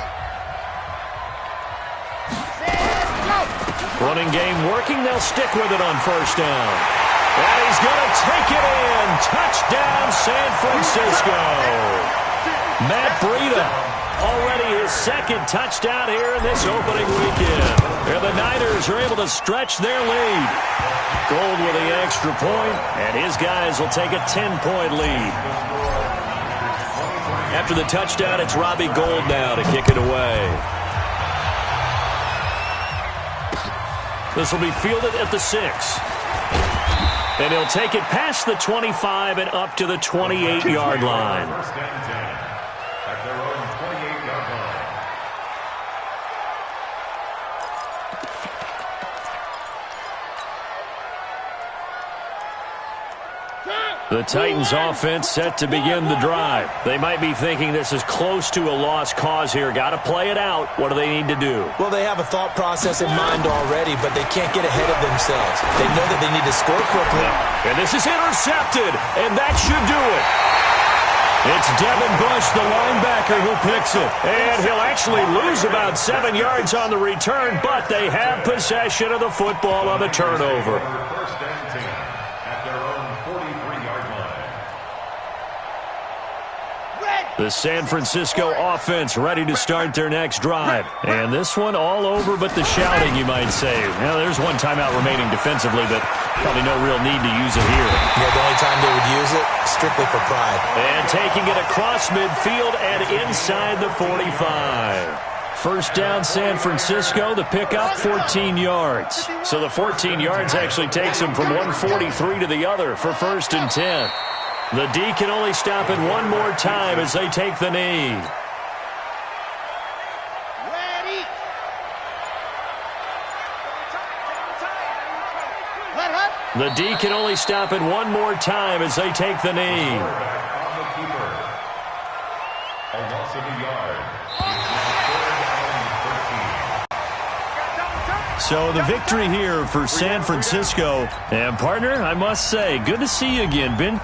Running game working. They'll stick with it on 1st down. And he's going to take it in. Touchdown, San Francisco. Matt Breida Already his second touchdown here in this opening weekend. And the Niners are able to stretch their lead. Gold with the extra point, and his guys will take a 10-point lead. After the touchdown, it's Robbie Gould now to kick it away. This will be fielded at the 6. And he'll take it past the 25 and up to the 28-yard line. First and 10 at their own 28-yard line. The Titans offense set to begin the drive. They might be thinking this is close to a lost cause here. Got to play it out. What do they need to do? Well, they have a thought process in mind already, but they can't get ahead of themselves. They know that they need to score quickly. And this is intercepted, and that should do it. It's Devin Bush, the linebacker, who picks it. And he'll actually lose about 7 yards on the return, but they have possession of the football on the turnover. First and 10 at their own 43-yard line. The San Francisco offense ready to start their next drive. And this one all over but the shouting, you might say. Now, there's one timeout remaining defensively, but probably no real need to use it here. Yeah, the only time they would use it, strictly for pride. And taking it across midfield and inside the 45. First down, San Francisco. The pickup, 14 yards. So the 14 yards actually takes them from 143 to the other for first and 10. The D can only stop it one more time as they take the knee. Ready. Let up. The D can only stop it one more time as they take the knee. Back on the keeper. A loss of a yard. So the victory here for San Francisco. And partner, I must say, good to see you again, Ben.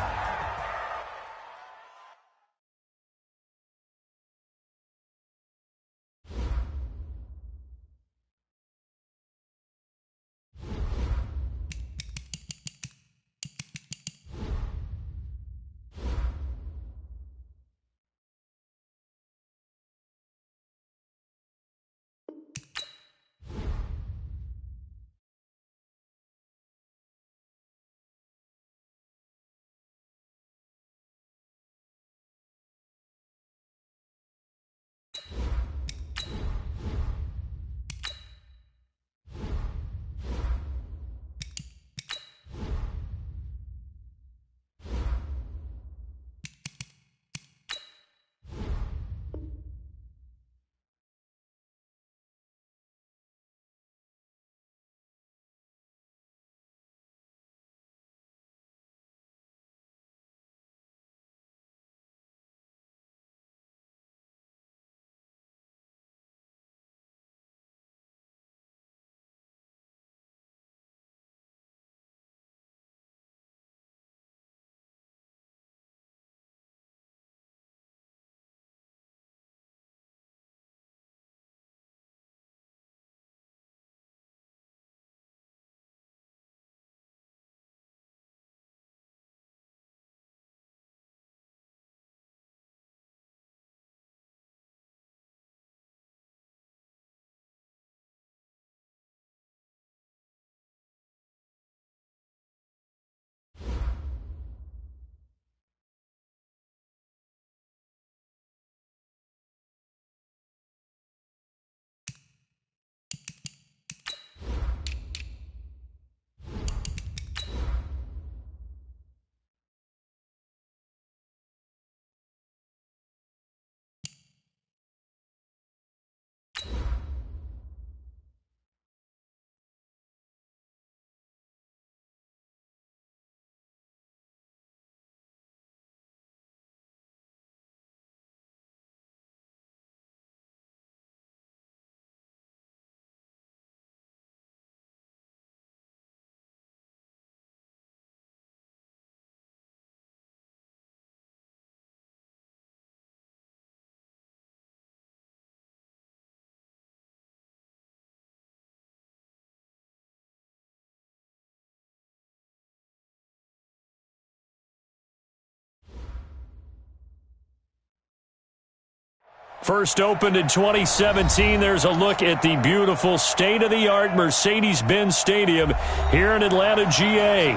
First opened in 2017, there's a look at the beautiful state-of-the-art Mercedes-Benz Stadium here in Atlanta, GA.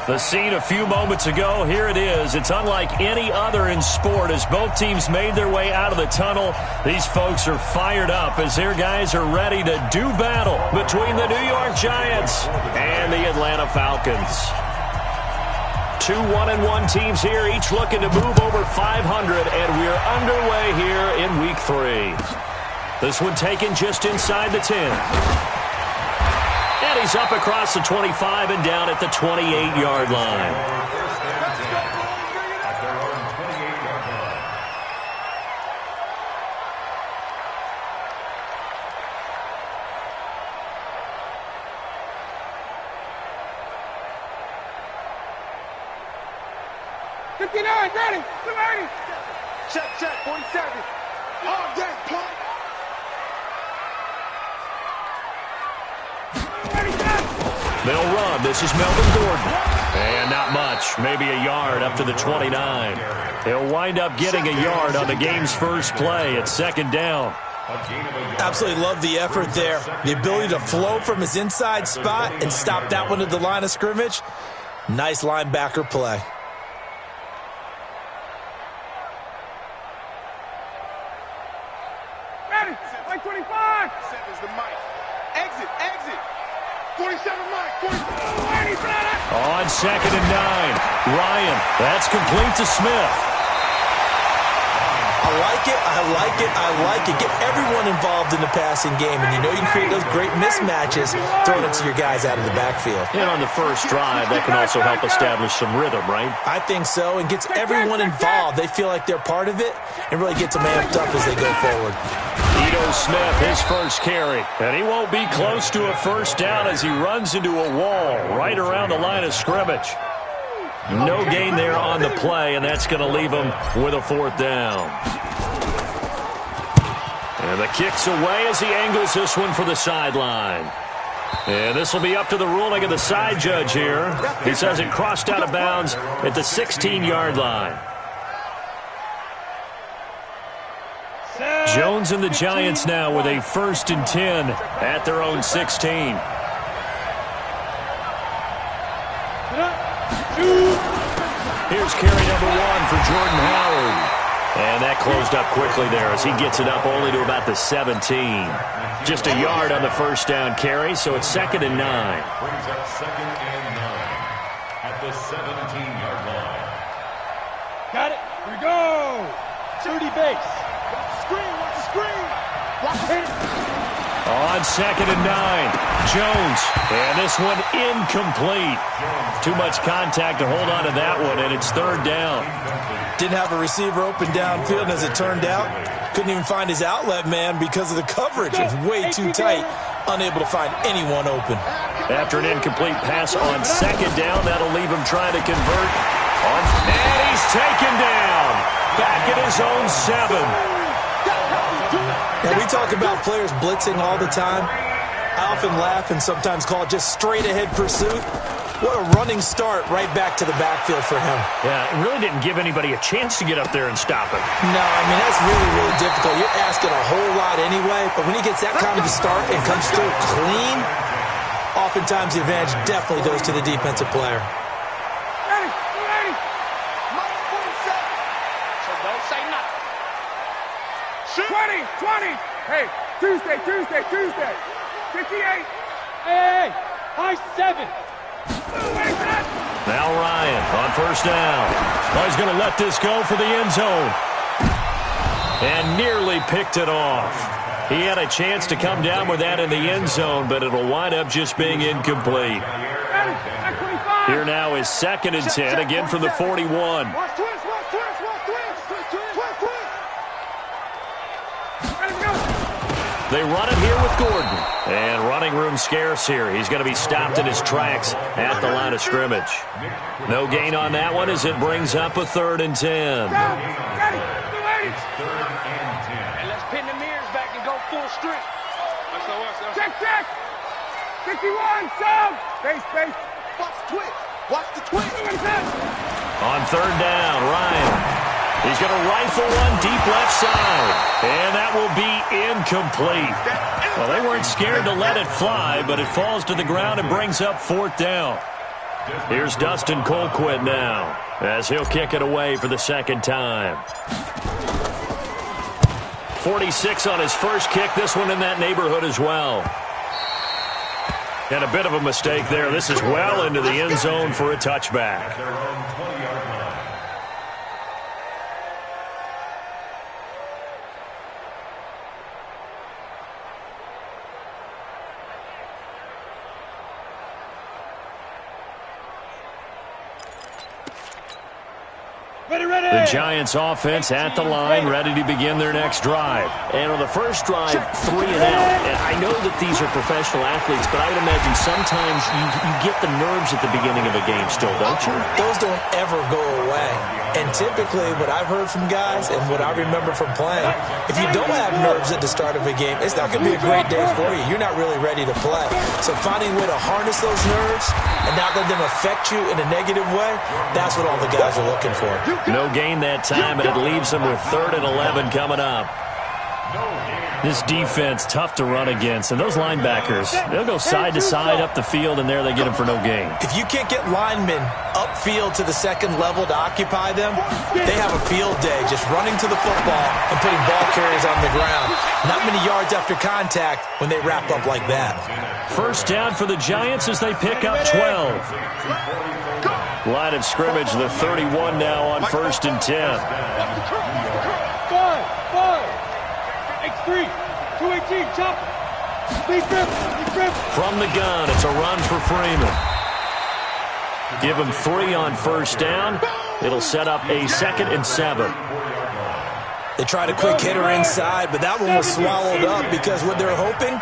The scene a few moments ago, here it is. It's unlike any other in sport as both teams made their way out of the tunnel. These folks are fired up as their guys are ready to do battle between the New York Giants and the Atlanta Falcons. Two 1-1 teams here, each looking to move over 500, and we're underway here in Week 3. This one taken just inside the 10. And he's up across the 25 and down at the 28-yard line. Ready, 280. Check, 47. All day, play. They'll run. This is Melvin Gordon. And not much. Maybe a yard up to the 29. He'll wind up getting a yard on the game's first play at second down. Absolutely love the effort there. The ability to flow from his inside spot and stop that one at the line of scrimmage. Nice linebacker play. Ready, like 25. 7 is the mic. Exit. 47 mic. 47. On second and 9. Ryan, that's complete to Smith. I like it. Get everyone involved in the passing game, and you know you can create those great mismatches throwing it to your guys out of the backfield. And on the first drive, that can also help establish some rhythm, right? I think so, and gets everyone involved. They feel like they're part of it, and really gets them amped up as they go forward. Ito Smith, his first carry. And he won't be close to a first down as he runs into a wall right around the line of scrimmage. No gain there on the play, and that's going to leave him with a fourth down. And the kick's away as he angles this one for the sideline. And this will be up to the ruling of the side judge here. He says it crossed out of bounds at the 16-yard line. Jones and the Giants now with a 1st and 10 at their own 16. Here's carry number 1 for Jordan Howard. And that closed up quickly there as he gets it up only to about the 17. Just a yard on the first down carry, so it's 2nd and 9. Brings up 2nd and 9 at the 17-yard line. Got it. Here we go. 30 base. Watch the screen. Watch it. On 2nd and 9, Jones. And this one incomplete. Too much contact to hold on to that one, and it's 3rd down. Didn't have a receiver open downfield, and as it turned out, couldn't even find his outlet man because of the coverage. It's way too tight, unable to find anyone open. After an incomplete pass on 2nd down, that'll leave him trying to convert. And he's taken down. Back at his own 7. Now, we talk about players blitzing all the time. I often laugh and sometimes call it just straight-ahead pursuit. What a running start right back to the backfield for him. Yeah, it really didn't give anybody a chance to get up there and stop him. No, I mean, that's really, really difficult. You're asking a whole lot anyway, but when he gets that kind of a start and comes through clean, oftentimes the advantage definitely goes to the defensive player. Ready, 280. 47. So don't say nothing. 20. Hey, Tuesday. 58. Hey, high 7. Now Ryan on 1st down. Oh, he's going to let this go for the end zone. And nearly picked it off. He had a chance to come down with that in the end zone, but it'll wind up just being incomplete. Here now is 2nd and 10, again from the 41. They run it here with Gordon. And running room scarce here. He's going to be stopped in his tracks at the line of scrimmage. No gain on that one as it brings up a 3rd and 10. It's 3rd and 10. And let's pin the mirrors back and go full strength. Check. 51, sub. Base. Watch the twitch. On 3rd down, Ryan. He's going to rifle one deep left side. And that will be incomplete. Well, they weren't scared to let it fly, but it falls to the ground and brings up 4th down. Here's Dustin Colquitt now, as he'll kick it away for the 2nd time. 46 on his first kick. This one in that neighborhood as well. And a bit of a mistake there. This is well into the end zone for a touchback. The Giants offense at the line, ready to begin their next drive. And on the first drive, 3 and out. And I know that these are professional athletes, but I would imagine sometimes you get the nerves at the beginning of a game still, don't you? Those don't ever go away. And typically what I've heard from guys and what I remember from playing, if you don't have nerves at the start of a game, it's not going to be a great day for you. You're not really ready to play. So finding a way to harness those nerves and not let them affect you in a negative way, that's what all the guys are looking for. No gain that time, and it leaves them with 3rd and 11 coming up. This defense, tough to run against. And those linebackers, they'll go side to side up the field, and there they get them for no gain. If you can't get linemen upfield to the 2nd level to occupy them, they have a field day just running to the football and putting ball carriers on the ground. Not many yards after contact when they wrap up like that. 1st down for the Giants as they pick up 12. Line of scrimmage, the 31 now on 1st and 10. 5, 218, chop. From the gun, it's a run for Freeman. Give him 3 on 1st down. It'll set up a 2nd and 7. They tried a quick hitter inside, but that one was swallowed up because what they're hoping,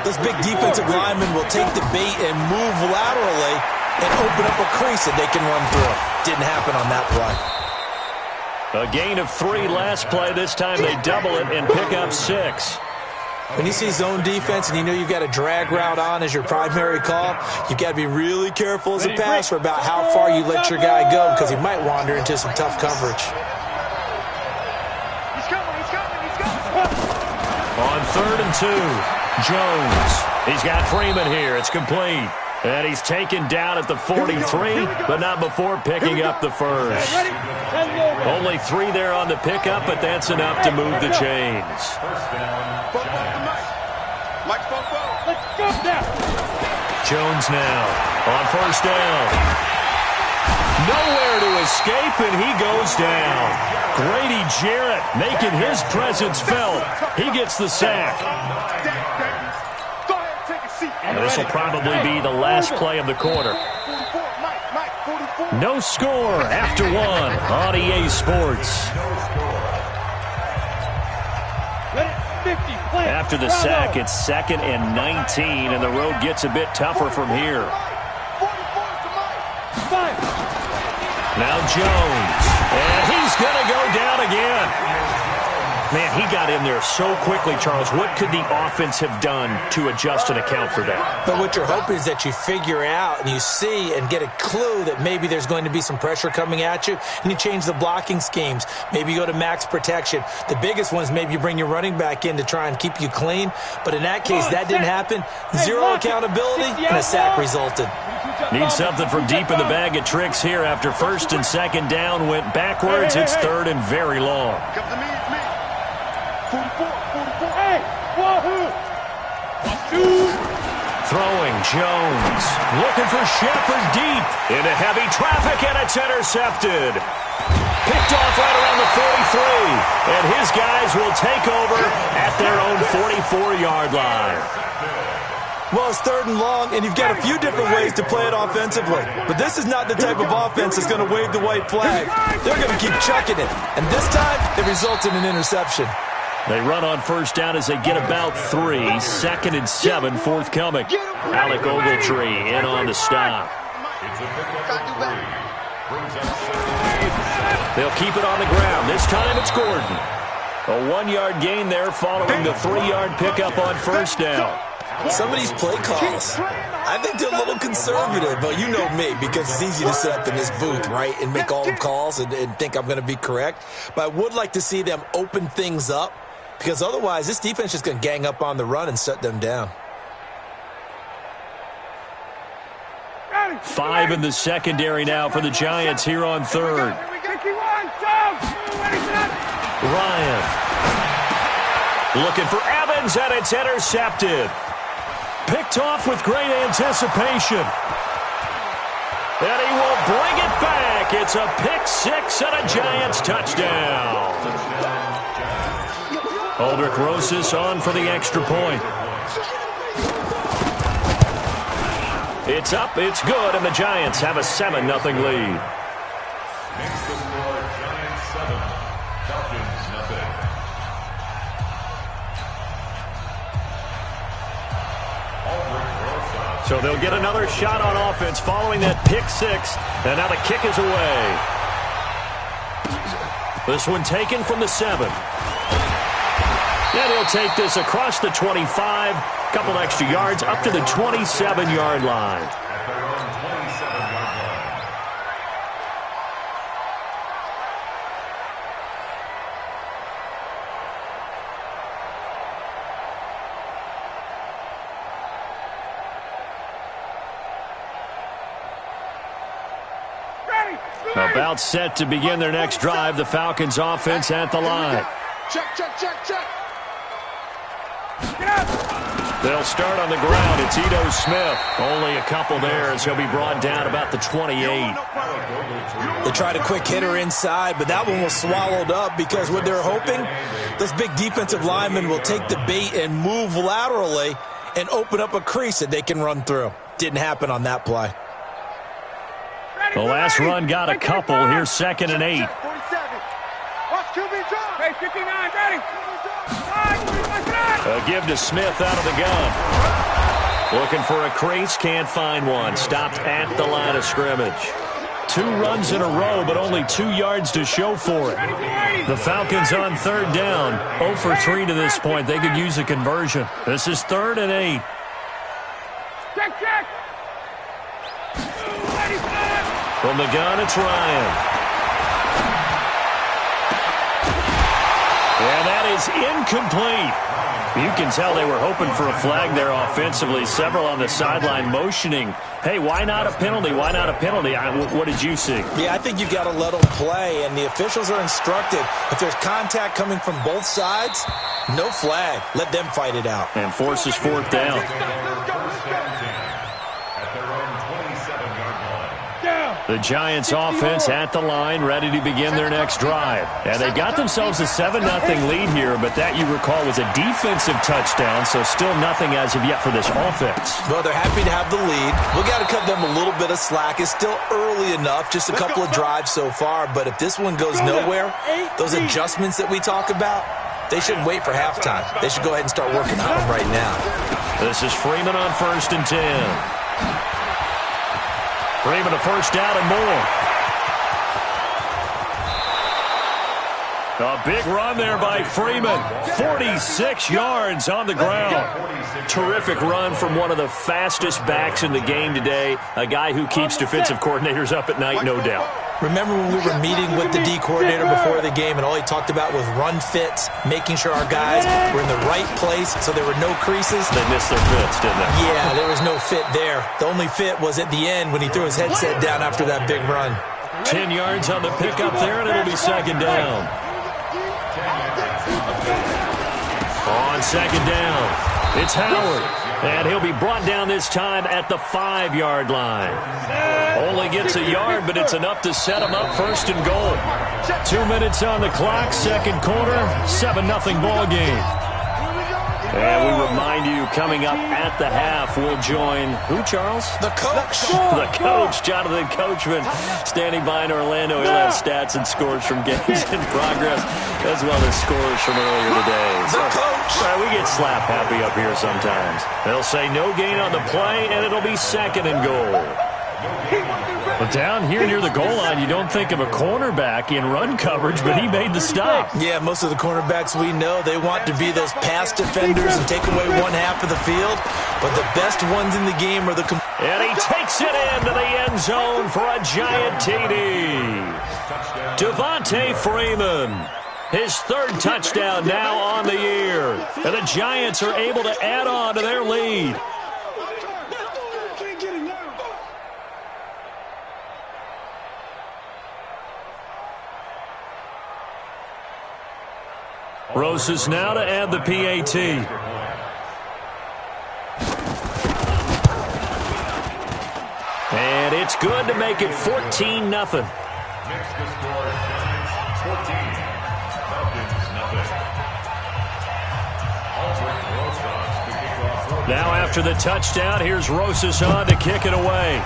those big defensive linemen will take the bait and move laterally and open up a crease that they can run through. Didn't happen on that play. A gain of 3 last play. This time they double it and pick up 6. When you see zone defense and you know you've got a drag route on as your primary call, you've got to be really careful as a passer about how far you let your guy go because he might wander into some tough coverage. He's coming. On 3rd and 2, Jones. He's got Freeman here. It's complete. And he's taken down at the 43, but not before picking up the first. Only 3 there on the pickup, but that's enough to move the chains. Jones now on 1st down. Nowhere to escape, and he goes down. Grady Jarrett making his presence felt. He gets the sack. This will probably be the last play of the quarter. No score after 1 on EA Sports. After the sack, it's 2nd and 19, and the road gets a bit tougher from here. Now Jones, and he's going to go down again. Man, he got in there so quickly, Charles. What could the offense have done to adjust and account for that? But what you're hoping is that you figure out and you see and get a clue that maybe there's going to be some pressure coming at you, and you change the blocking schemes. Maybe you go to max protection. The biggest one is maybe you bring your running back in to try and keep you clean. But in that case, that didn't happen. 0 accountability, and a sack resulted. Need something from deep in the bag of tricks here after 1st and 2nd down. Went backwards. It's 3rd and very long. Throwing Jones. Looking for Shepard deep. Into heavy traffic, and it's intercepted. Picked off right around the 43. And his guys will take over at their own 44-yard line. Well, it's 3rd and long, and you've got a few different ways to play it offensively. But this is not the type of offense that's going to wave the white flag. They're going to keep chucking it. And this time, it results in an interception. They run on 1st down as they get about 3. 2nd and 7 forthcoming. Alec Ogletree in on the stop. They'll keep it on the ground. This time it's Gordon. A 1-yard gain there following the 3-yard pickup on 1st down. Some of these play calls, I think they're a little conservative, but you know me, because it's easy to sit up in this booth, right, and make all the calls and think I'm going to be correct. But I would like to see them open things up, because otherwise this defense is going to gang up on the run and shut them down. 5 in the secondary now for the Giants here on third. Ryan looking for Evans, and it's intercepted. Picked off with great anticipation. And he will bring it back. It's a pick six and a Giants touchdown. Aldrich Rosas on for the extra point. It's up, it's good, and the Giants have a 7-0 lead. Makes the score Giants 7, Falcons nothing. So they'll get another shot on offense following that pick six, and now the kick is away. This one taken from the 7. And he'll take this across the 25, couple extra yards up to the 27-yard line. At their own 27-yard line. About set to begin their next drive, the Falcons offense at the line. Check. They'll start on the ground. It's Ito Smith. Only a couple there as he'll be brought down about the 28. They tried a quick hitter inside, but that one was swallowed up because what they're hoping, those big defensive linemen will take the bait and move laterally and open up a crease that they can run through. Didn't happen on that play. The last run got a couple. Here's 2nd and 8. 47. Watch QB drop. Hey, 59, ready. A give to Smith out of the gun. Looking for a crease, can't find one. Stopped at the line of scrimmage. 2 runs in a row, but only 2 yards to show for it. The Falcons on third down. 0 for 3 to this point. They could use a conversion. This is 3rd and 8. Check. From the gun, it's Ryan. And that is incomplete. You can tell they were hoping for a flag there offensively. Several on the sideline motioning, hey, why not a penalty? Why not a penalty? What did you see? Yeah, I think you got to let them play, and the officials are instructed. If there's contact coming from both sides, no flag. Let them fight it out. And forces 4th down. At their own 27-yard line. The Giants offense at the line, ready to begin their next drive. And they got themselves a 7-0 lead here, but that, you recall, was a defensive touchdown, so still nothing as of yet for this offense. Well, they're happy to have the lead. We've got to cut them a little bit of slack. It's still early enough, just a couple of drives so far, but if this one goes nowhere, those adjustments that we talk about, they shouldn't wait for halftime. They should go ahead and start working on them right now. This is Freeman on 1st and 10. Freeman a first down and more. A big run there by Freeman. 46 yards on the ground. Terrific run from one of the fastest backs in the game today. A guy who keeps defensive coordinators up at night, no doubt. Remember when we were meeting with the D coordinator before the game, and all he talked about was run fits, making sure our guys were in the right place so there were no creases? They missed their fits, didn't they? Yeah, there was no fit there. The only fit was at the end when he threw his headset down after that big run. 10 yards on the pickup there, and it'll be 2nd down. On 2nd down, it's Howard. And he'll be brought down this time at the 5-yard line. Only gets a yard, but it's enough to set him up 1st and goal. 2 minutes on the clock, 2nd quarter, 7-0 ball game. And we remind you, coming up at the half, we'll join who, Charles? The coach. The coach, Jonathan Coachman, standing by in Orlando. He'll have stats and scores from games in progress, as well as scores from earlier today. The coach. We get slap happy up here sometimes. They'll say no gain on the play, and it'll be 2nd and goal. But down here near the goal line, you don't think of a cornerback in run coverage, but he made the stop. Yeah, most of the cornerbacks we know, they want to be those pass defenders and take away one half of the field. But the best ones in the game are the... And he takes it into the end zone for a giant TD. Devontae Freeman, his third touchdown now on the year. And the Giants are able to add on to their lead. Rosas now to add the PAT. And it's good to make it 14-0. Next to score, Giants 14, Falcons nothing. Now after the touchdown, here's Rosas on to kick it away.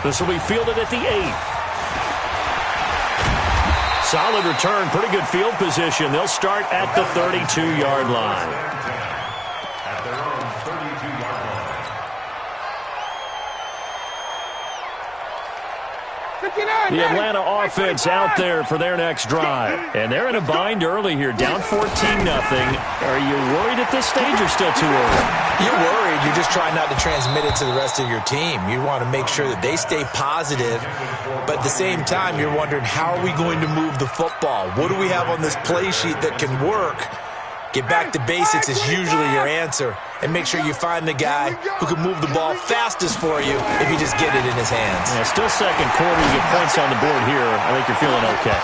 This will be fielded at the 8. Solid return, pretty good field position. They'll start at the 32-yard line. At their own 32-yard line. The Atlanta offense out there for their next drive. And they're in a bind early here, down 14-0. Are you worried at this stage or still too early? You're worried. You're just trying not to transmit it to the rest of your team. You want to make sure that they stay positive. But at the same time, you're wondering, how are we going to move the football? What do we have on this play sheet that can work? Get back to basics is usually your answer. And make sure you find the guy who can move the ball fastest for you if you just get it in his hands. Yeah, still second quarter. You get points on the board here. I think you're feeling okay.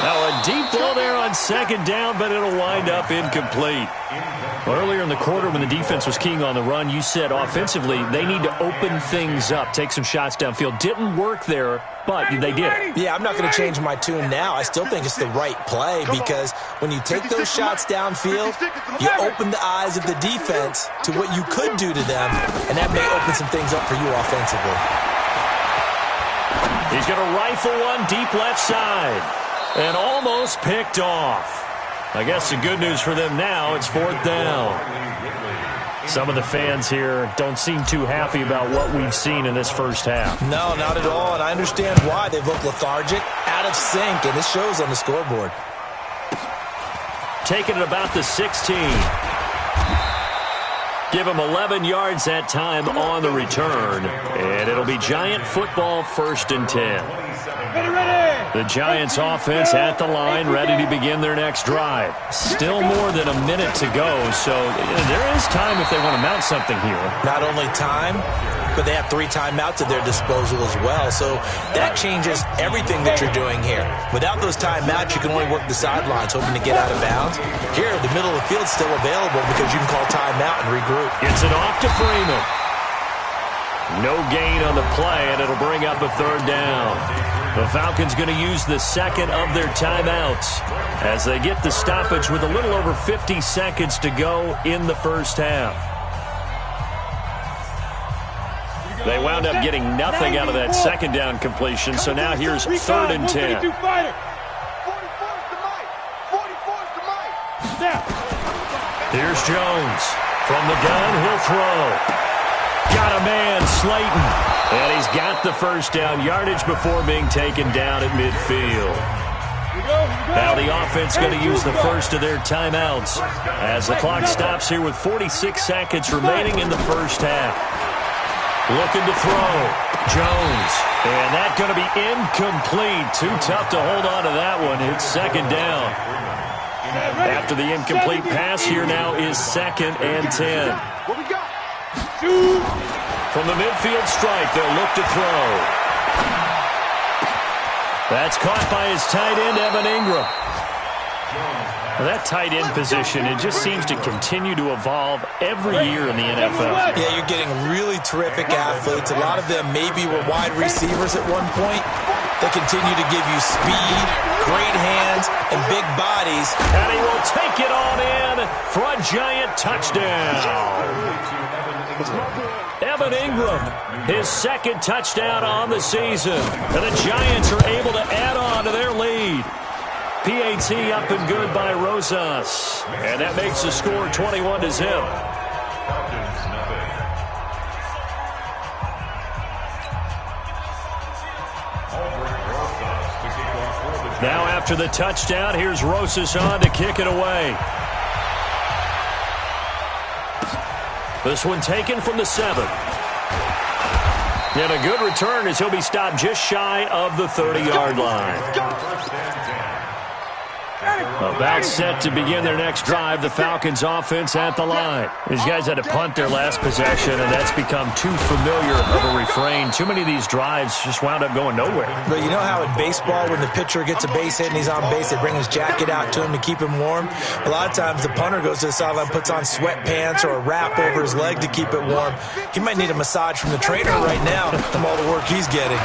Now a deep ball there on second down, but it'll wind up incomplete. Well, earlier in the quarter when the defense was keying on the run, you said offensively they need to open things up, take some shots downfield. Didn't work there, but they did. Yeah, I'm not going to change my tune now. I still think it's the right play because when you take those shots downfield, you open the eyes of the defense to what you could do to them, and that may open some things up for you offensively. He's going to rifle one deep left side and almost picked off. I guess the good news for them now, it's fourth down. Some of the fans here don't seem too happy about what we've seen in this first half. No, not at all, and I understand why. They've looked lethargic, out of sync, and this shows on the scoreboard. Taking it about the 16. Give him 11 yards that time on the return, and it'll be Giant football, 1st and 10. The Giants offense at the line, ready to begin their next drive. Still more than a minute to go, so there is time if they want to mount something here. Not only time, but they have 3 timeouts at their disposal as well, so that changes everything that you're doing here. Without those timeouts, you can only work the sidelines, hoping to get out of bounds. Here, the middle of the field is still available because you can call timeout and regroup. It's an off to Freeman. No gain on the play, and it'll bring up a 3rd down. The Falcons going to use the second of their timeouts as they get the stoppage with a little over 50 seconds to go in the first half. They wound up getting nothing out of that second down completion, so now here's 3rd and 10. Here's Jones. From the gun, he'll throw. Got a man, Slayton. And he's got the first down, yardage before being taken down at midfield. Now the offense going to use the first of their timeouts as the clock stops here with 46 seconds remaining in the first half. Looking to throw. Jones. And that's going to be incomplete. Too tough to hold on to that one. It's 2nd down. After the incomplete pass, here now is 2nd and 10. What we got? From the midfield strike, they'll look to throw. That's caught by his tight end, Evan Ingram. Well, that tight end position, it just seems to continue to evolve every year in the NFL. Yeah, you're getting really terrific athletes. A lot of them maybe were wide receivers at one point. They continue to give you speed, great hands, and big bodies. And he will take it on in for a giant touchdown. Evan Ingram, his 2nd touchdown on the season. And the Giants are able to add on to their lead. PAT up and good by Rosas. And that makes the score 21-0. Now after the touchdown, here's Rosas on to kick it away. This one taken from the 7. And a good return as he'll be stopped just shy of the 30-yard line. About set to begin their next drive, the Falcons offense at the line. These guys had to punt their last possession, and that's become too familiar of a refrain. Too many of these drives just wound up going nowhere. But you know how in baseball, when the pitcher gets a base hit and he's on base, they bring his jacket out to him to keep him warm? A lot of times the punter goes to the sideline, puts on sweatpants or a wrap over his leg to keep it warm. He might need a massage from the trainer right now from all the work he's getting.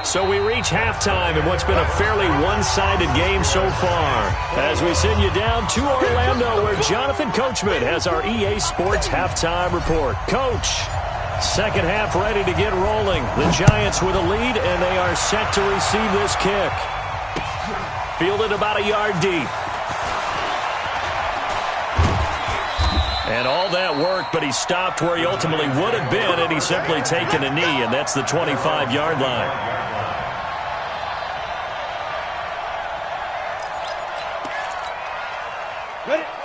So we reach halftime in what's been a fairly one-sided game so far. As we send you down to Orlando, where Jonathan Coachman has our EA Sports halftime report. Coach, second half ready to get rolling. The Giants with a lead, and they are set to receive this kick. Fielded about a yard deep. And all that work, but he stopped where he ultimately would have been, and he's simply taken a knee, and that's the 25-yard line.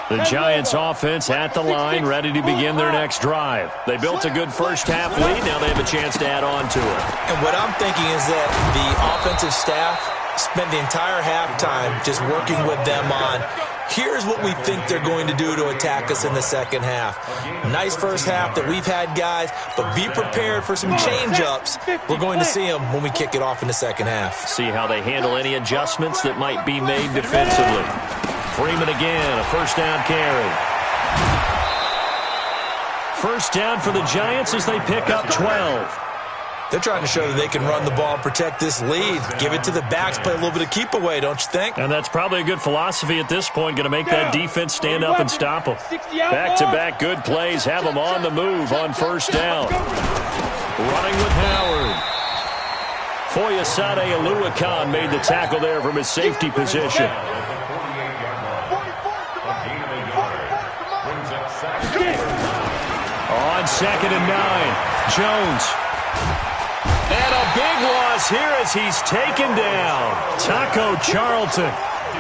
The Giants offense at the line, ready to begin their next drive. They built a good first-half lead. Now they have a chance to add on to it. And what I'm thinking is that the offensive staff spent the entire halftime just working with them on, here's what we think they're going to do to attack us in the second half. Nice first half that we've had, guys, but be prepared for some change-ups. We're going to see them when we kick it off in the second half. See how they handle any adjustments that might be made defensively. Freeman again, a first down carry. First down for the Giants as they pick up 12. They're trying to show that they can run the ball and protect this lead. Give it to the backs, play a little bit of keep away, don't you think? And that's probably a good philosophy at this point, going to make that defense stand up and stop them. Back-to-back good plays, have them on the move on first down. Running with Howard. Foyesade Oluwakan made the tackle there from his safety position. On 2nd and 9, Jones. And a big loss here as he's taken down. Taco Charlton.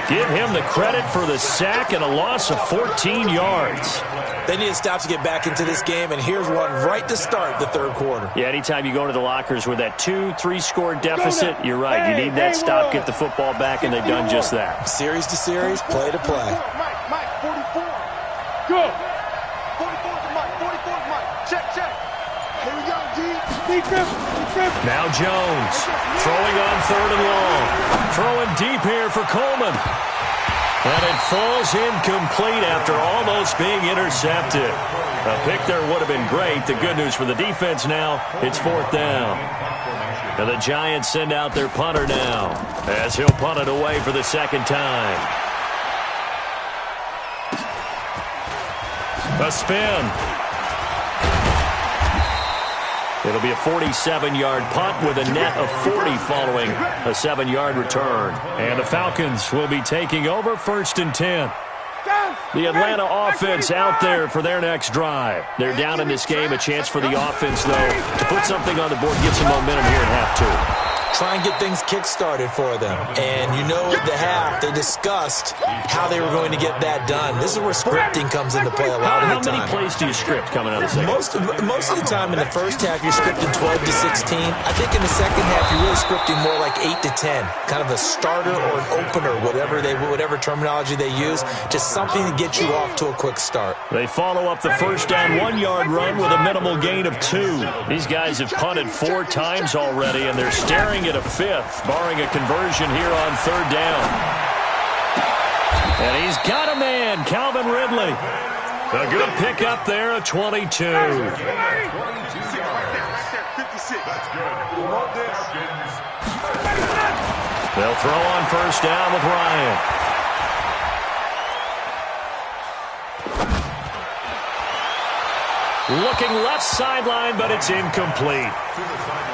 Give him the credit for the sack and a loss of 14 yards. They need to stop to get back into this game, and here's one right to start the third quarter. Yeah, anytime you go to the lockers with that 2-3 score deficit, you're right. You need that stop, get the football back, and they've done just that. Series to series, play to play. Mike, 44. Go. 44 to Mike, 44 to Mike. Check. Here we go, G. Defense. Now Jones throwing on 3rd and long. Throwing deep here for Coleman. And it falls incomplete after almost being intercepted. A pick there would have been great. The good news for the defense now, it's 4th down. And the Giants send out their punter now as he'll punt it away for the second time. A spin. It'll be a 47-yard punt with a net of 40 following a 7-yard return. And the Falcons will be taking over 1st and 10. The Atlanta offense out there for their next drive. They're down in this game. A chance for the offense, though, to put something on the board, get some momentum here in half 2. Try and get things kick-started for them. And you know at the half, they discussed how they were going to get that done. This is where scripting comes into play a lot of the time. How many plays do you script coming out of the second? Most of the time in the first half, you're scripting 12 to 16. I think in the second half, you're really scripting more like 8 to 10. Kind of a starter or an opener, whatever terminology they use. Just something to get you off to a quick start. They follow up the first down 1-yard run with a minimal gain of 2. These guys have punted 4 times already, and they're staring at a 5th, barring a conversion here on 3rd down. And he's got a man, Calvin Ridley. A good pickup there, a 22. They'll throw on first down with Ryan. Looking left sideline, but it's incomplete.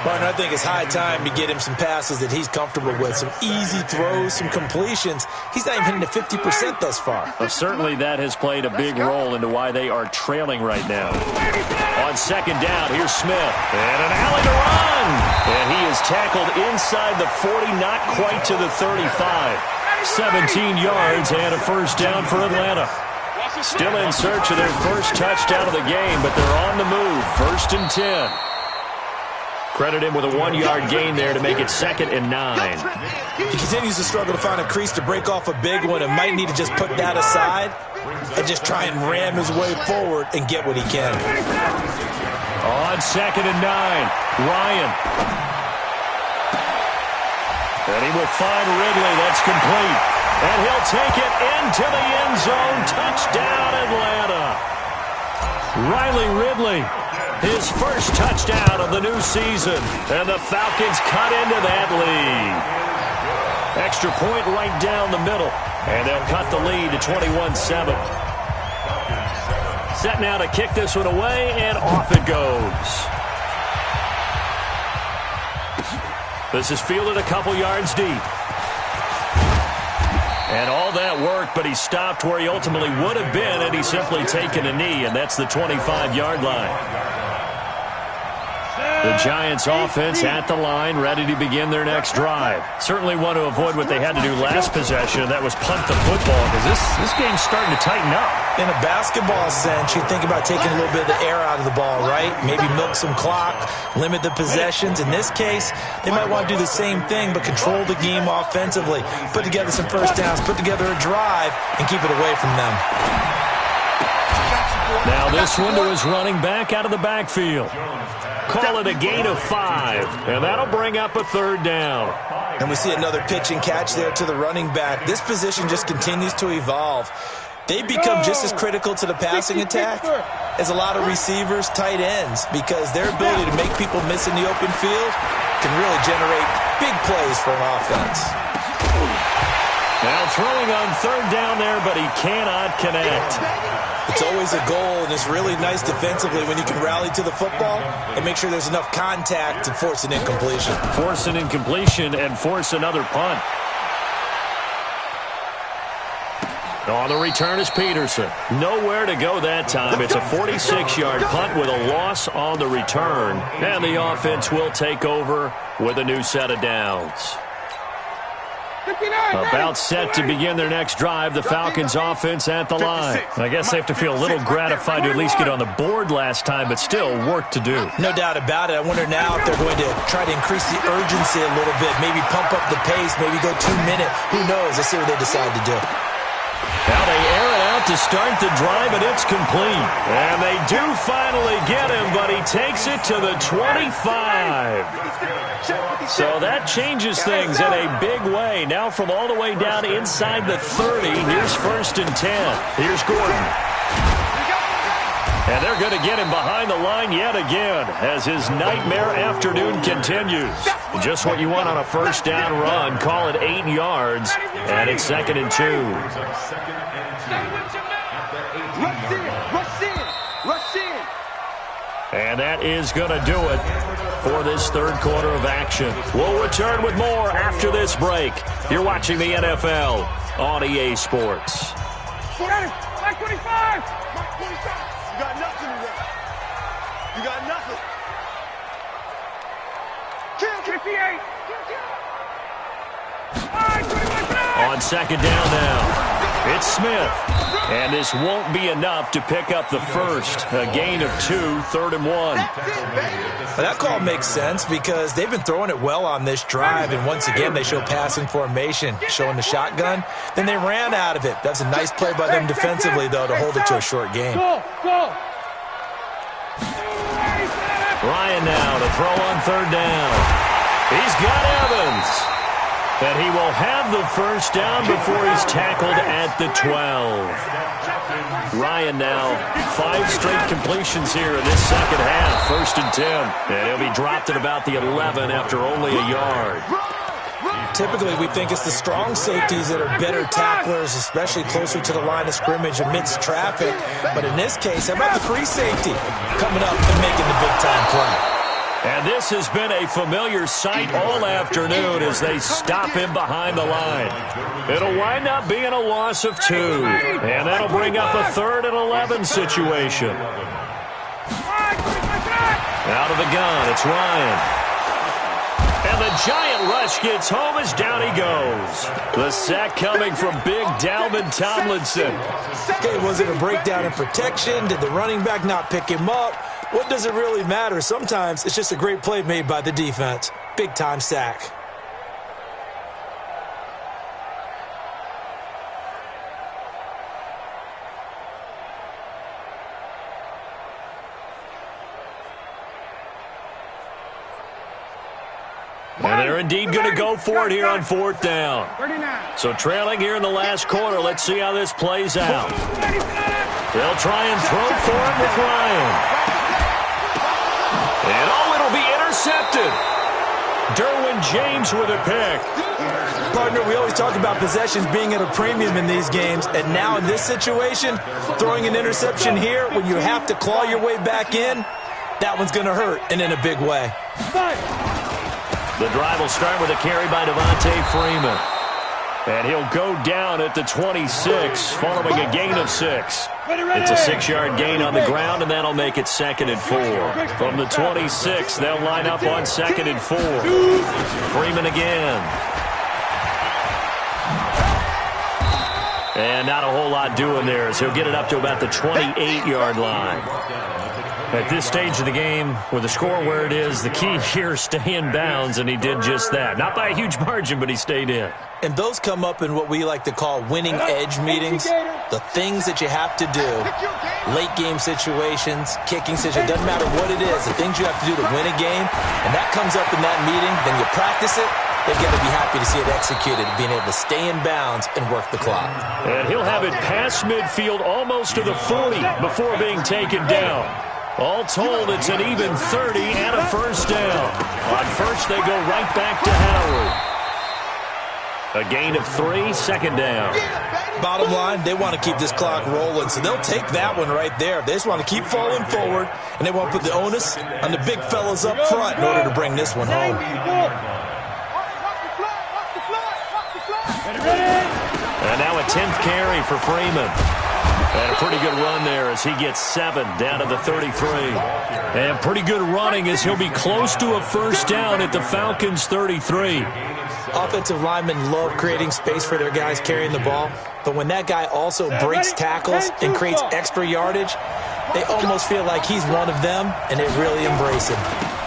Martin, I think it's high time to get him some passes that he's comfortable with. Some easy throws, some completions. He's not even hitting to 50% thus far. Well, certainly that has played a big role into why they are trailing right now. On 2nd down, here's Smith. And an alley to run. And he is tackled inside the 40, not quite to the 35. 17 yards and a first down for Atlanta. Still in search of their first touchdown of the game, but they're on the move. 1st and 10. Credit him with a 1-yard gain there to make it 2nd and 9. He continues to struggle to find a crease to break off a big one and might need to just put that aside and just try and ram his way forward and get what he can. On 2nd and 9, Ryan. And he will find Ridley. That's complete. And he'll take it into the end zone. Touchdown, Atlanta. Riley Ridley, his first touchdown of the new season. And the Falcons cut into that lead. Extra point right down the middle. And they'll cut the lead to 21-7. Set now to kick this one away, and off it goes. This is fielded a couple yards deep. And all that work, but he stopped where he ultimately would have been had he simply taken a knee, and that's the 25-yard line. The Giants offense at the line, ready to begin their next drive. Certainly want to avoid what they had to do last possession. That was punt the football, because this game's starting to tighten up. In a basketball sense, you think about taking a little bit of the air out of the ball, right? Maybe milk some clock, limit the possessions. In this case, they might want to do the same thing, but control the game offensively. Put together some first downs, put together a drive, and keep it away from them. Now this one to his running back out of the backfield. Call it a gain of 5, and that'll bring up a 3rd down. And we see another pitch and catch there to the running back. This position just continues to evolve. They become just as critical to the passing attack as a lot of receivers, tight ends, because their ability to make people miss in the open field can really generate big plays for an offense. Now throwing on 3rd down there, but he cannot connect. It's always a goal, and it's really nice defensively when you can rally to the football and make sure there's enough contact to force an incompletion. Force an incompletion and force another punt. On the return is Peterson. Nowhere to go that time. It's a 46-yard punt with a loss on the return. And the offense will take over with a new set of downs. About set to begin their next drive, the Falcons offense at the line. I guess they have to feel a little gratified to at least get on the board last time, but still work to do. No doubt about it. I wonder now if they're going to try to increase the urgency a little bit, maybe pump up the pace, maybe go 2-minute. Who knows? Let's see what they decide to do. Now they air it out to start the drive, and it's complete. And they do finally get him, but he takes it to the 25. So that changes things in a big way. Now from all the way down inside the 30, here's 1st and 10. Here's Gordon. And they're going to get him behind the line yet again as his nightmare afternoon continues. Just what you want on a first down run. Call it 8 yards, and it's 2nd and 2. And that is going to do it for this 3rd quarter of action. We'll return with more after this break. You're watching the NFL on EA Sports. Mike 25! Mike 25! You got nothing today. You got nothing. Kill 58! On 2nd down now, it's Smith. And this won't be enough to pick up the first. A gain of 2, 3rd and 1. Well, that call makes sense because they've been throwing it well on this drive, and once again they show passing formation, showing the shotgun. Then they ran out of it. That's a nice play by them defensively, though, to hold it to a short game. Ryan now to throw on 3rd down. He's got Evans. And he will have the first down before he's tackled at the 12. Ryan now, 5 straight completions here in this second half. 1st and 10. And he'll be dropped at about the 11 after only a yard. Typically, we think it's the strong safeties that are better tacklers, especially closer to the line of scrimmage amidst traffic. But in this case, how about the free safety coming up and making the big-time play? And this has been a familiar sight all afternoon as they stop him behind the line. It'll wind up being a loss of 2. And that'll bring up a 3rd and 11 situation. Out of the gun, it's Ryan. And the giant rush gets home as down he goes. The sack coming from big Dalvin Tomlinson. Okay, was it a breakdown in protection? Did the running back not pick him up? What does it really matter? Sometimes it's just a great play made by the defense. Big-time sack. And they're indeed going to go for it here on 4th down. So trailing here in the last quarter. Let's see how this plays out. They'll try and throw for him with Ryan. And it'll be intercepted. Derwin James with a pick. Partner, we always talk about possessions being at a premium in these games, and now in this situation, throwing an interception here when you have to claw your way back in, that one's going to hurt, and in a big way. The drive will start with a carry by Devontae Freeman. And he'll go down at the 26 following a gain of 6. It's a 6-yard gain on the ground, and that'll make it 2nd and 4. From the 26, they'll line up on 2nd and 4. Freeman again. And not a whole lot doing there as he'll get it up to about the 28-yard line. At this stage of the game, with the score where it is, the key here is stay in bounds, and he did just that. Not by a huge margin, but he stayed in. And those come up in what we like to call winning edge meetings. The things that you have to do, late game situations, kicking situations, doesn't matter what it is, the things you have to do to win a game, and that comes up in that meeting, then you practice it. They've got to be happy to see it executed, being able to stay in bounds and work the clock. And he'll have it past midfield almost to the 40 before being taken down. All told, it's an even 30 and a 1st down. On 1st, they go right back to Howard. A gain of 3, 2nd down. Bottom line, they want to keep this clock rolling, so they'll take that one right there. They just want to keep falling forward, and they want to put the onus on the big fellas up front in order to bring this one home. And now a 10th carry for Freeman. And a pretty good run there as he gets 7 down to the 33. And pretty good running as he'll be close to a 1st down at the Falcons' 33. Offensive linemen love creating space for their guys carrying the ball, but when that guy also breaks tackles and creates extra yardage, they almost feel like he's one of them, and they really embrace him.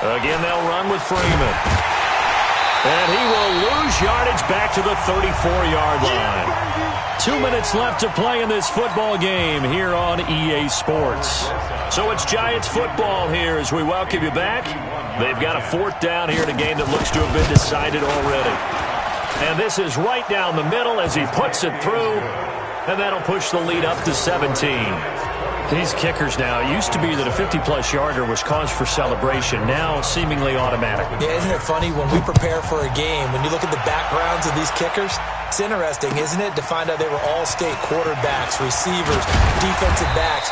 Again, they'll run with Freeman. And he will lose yardage back to the 34-yard line. 2 minutes left to play in this football game here on EA Sports. So it's Giants football here as we welcome you back. They've got a 4th down here in a game that looks to have been decided already. And this is right down the middle as he puts it through, and that'll push the lead up to 17. These kickers now, it used to be that a 50-plus yarder was cause for celebration, now seemingly automatic. Yeah, isn't it funny when we prepare for a game, when you look at the backgrounds of these kickers, it's interesting, isn't it, to find out they were all-state quarterbacks, receivers, defensive backs,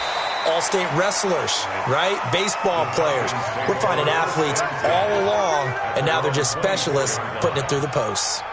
all-state wrestlers, right? Baseball players. We're finding athletes all along, and now they're just specialists putting it through the posts.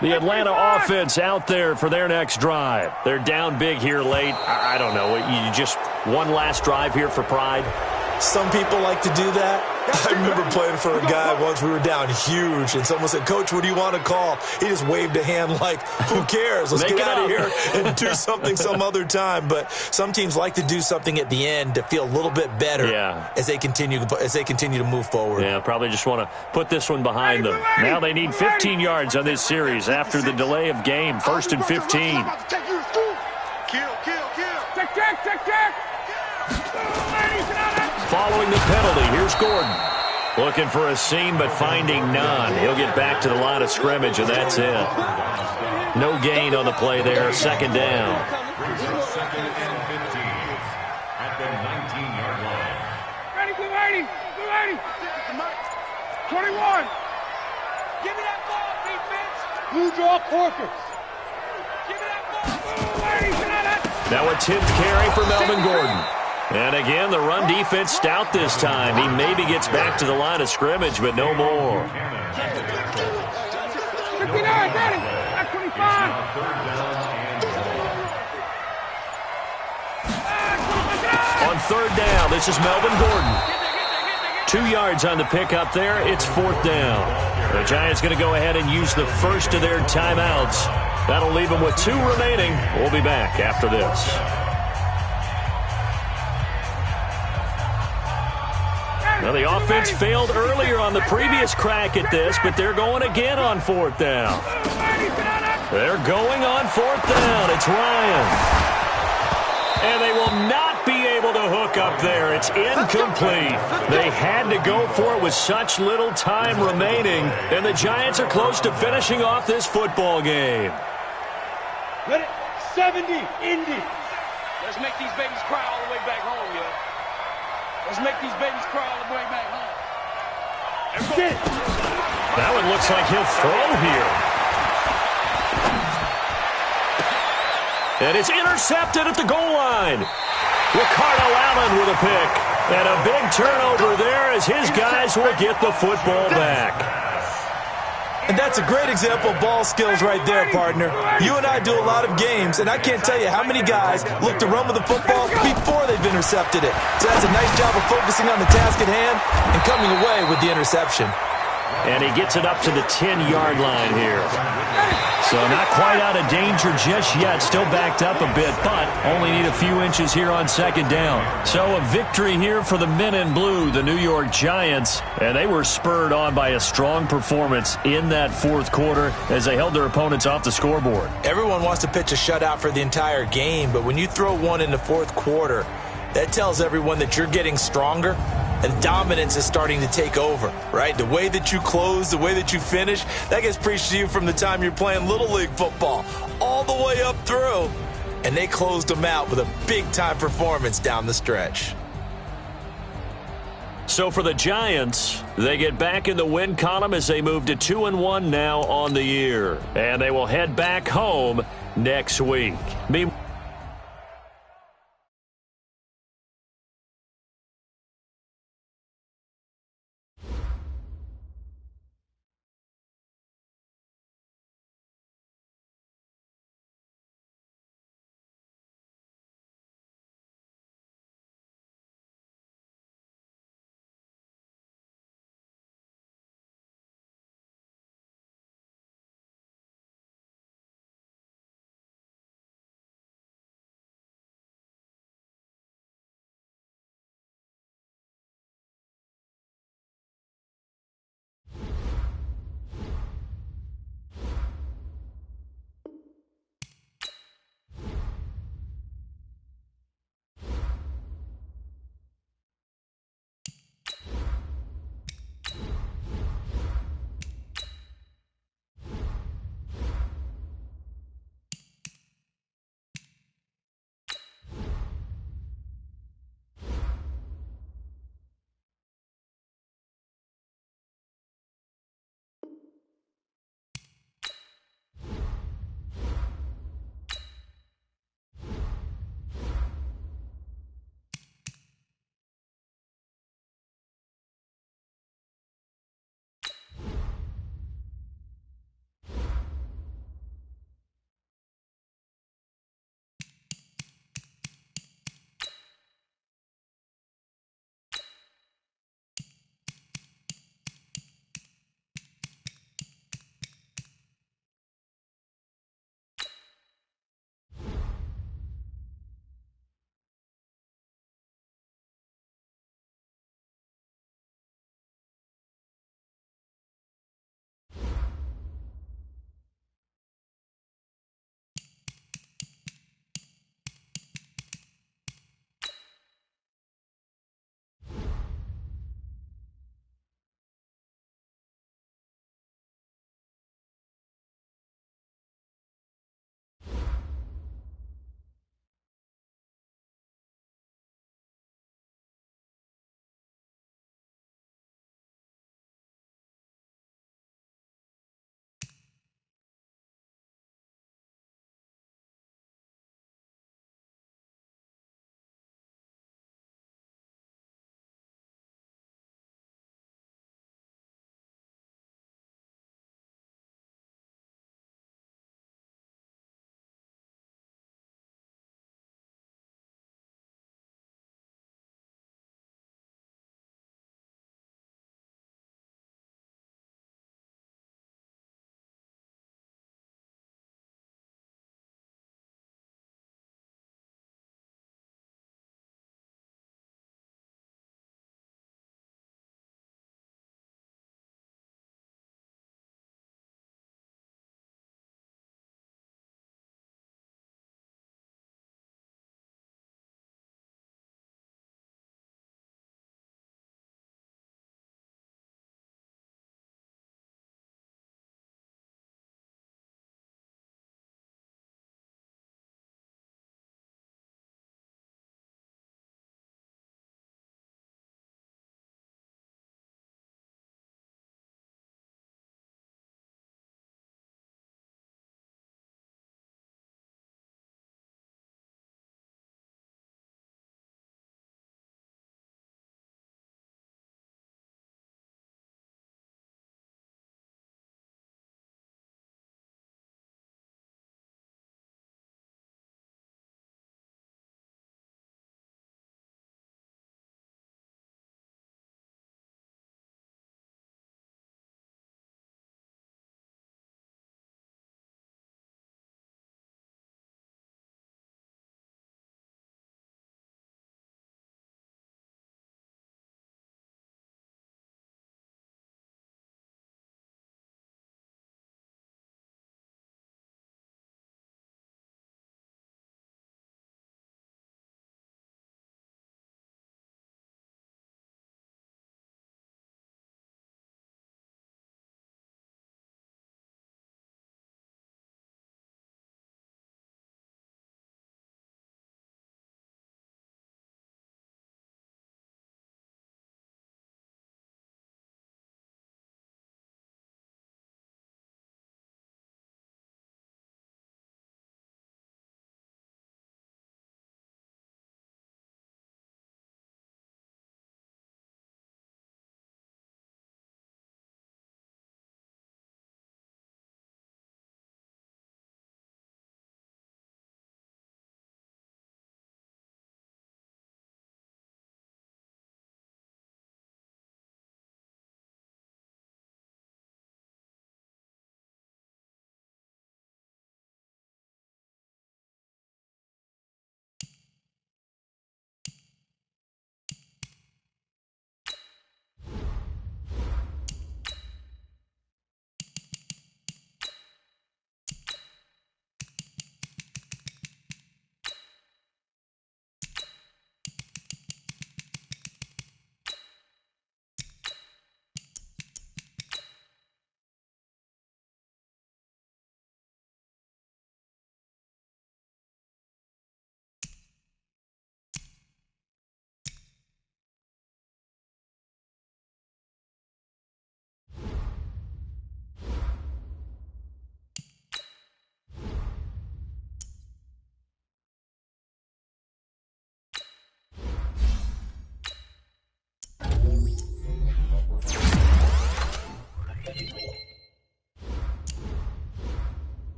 The Atlanta offense out there for their next drive. They're down big here late. I don't know. You just one last drive here for pride? Some people like to do that. I remember playing for a guy once. We were down huge, and someone said, "Coach, what do you want to call?" He just waved a hand like, who cares? Let's get out of here and do something some other time. But some teams like to do something at the end to feel a little bit better as they continue to move forward. Yeah, probably just want to put this one behind them. Now they need 15 yards on this series after the delay of game. 1st and 15. Check. Following the penalty, here's Gordon. Looking for a seam, but finding none. He'll get back to the line of scrimmage, and that's it. No gain on the play there. 2nd down. 2nd and 15 at the 19-yard line. Ready. 21. Give me that ball, defense. Blue draw corpus. Give me that ball. Now a 10th carry for Melvin Gordon. And again, the run defense stout this time. He maybe gets back to the line of scrimmage, but no more. 59, got it. That's 25. On third down, this is Melvin Gordon. 2 yards on the pickup there. It's fourth down. The Giants going to go ahead and use the first of their timeouts. That'll leave them with 2 remaining. We'll be back after this. Now, the offense failed earlier on the previous crack at this, but they're going again on fourth down. They're going on fourth down. It's Ryan. And they will not be able to hook up there. It's incomplete. They had to go for it with such little time remaining, and the Giants are close to finishing off this football game. Let it 70, Indy. Let's make these babies cry all the way back home, yo. Let's make these babies cry all the way back home. That one looks like he'll throw here. And it's intercepted at the goal line. Ricardo Allen with a pick. And a big turnover there as his guys will get the football back. And that's a great example of ball skills right there, partner. You and I do a lot of games, and I can't tell you how many guys look to run with the football before they've intercepted it. So that's a nice job of focusing on the task at hand and coming away with the interception. And he gets it up to the 10-yard line here. So not quite out of danger just yet. Still backed up a bit, but only need a few inches here on second down. So a victory here for the men in blue, the New York Giants. And they were spurred on by a strong performance in that fourth quarter as they held their opponents off the scoreboard. Everyone wants to pitch a shutout for the entire game, but when you throw one in the fourth quarter, that tells everyone that you're getting stronger and dominance is starting to take over, right? The way that you close, the way that you finish, that gets preached to you from the time you're playing Little League football all the way up through. And they closed them out with a big-time performance down the stretch. So for the Giants, they get back in the win column as they move to 2-1 now on the year. And they will head back home next week. Meanwhile,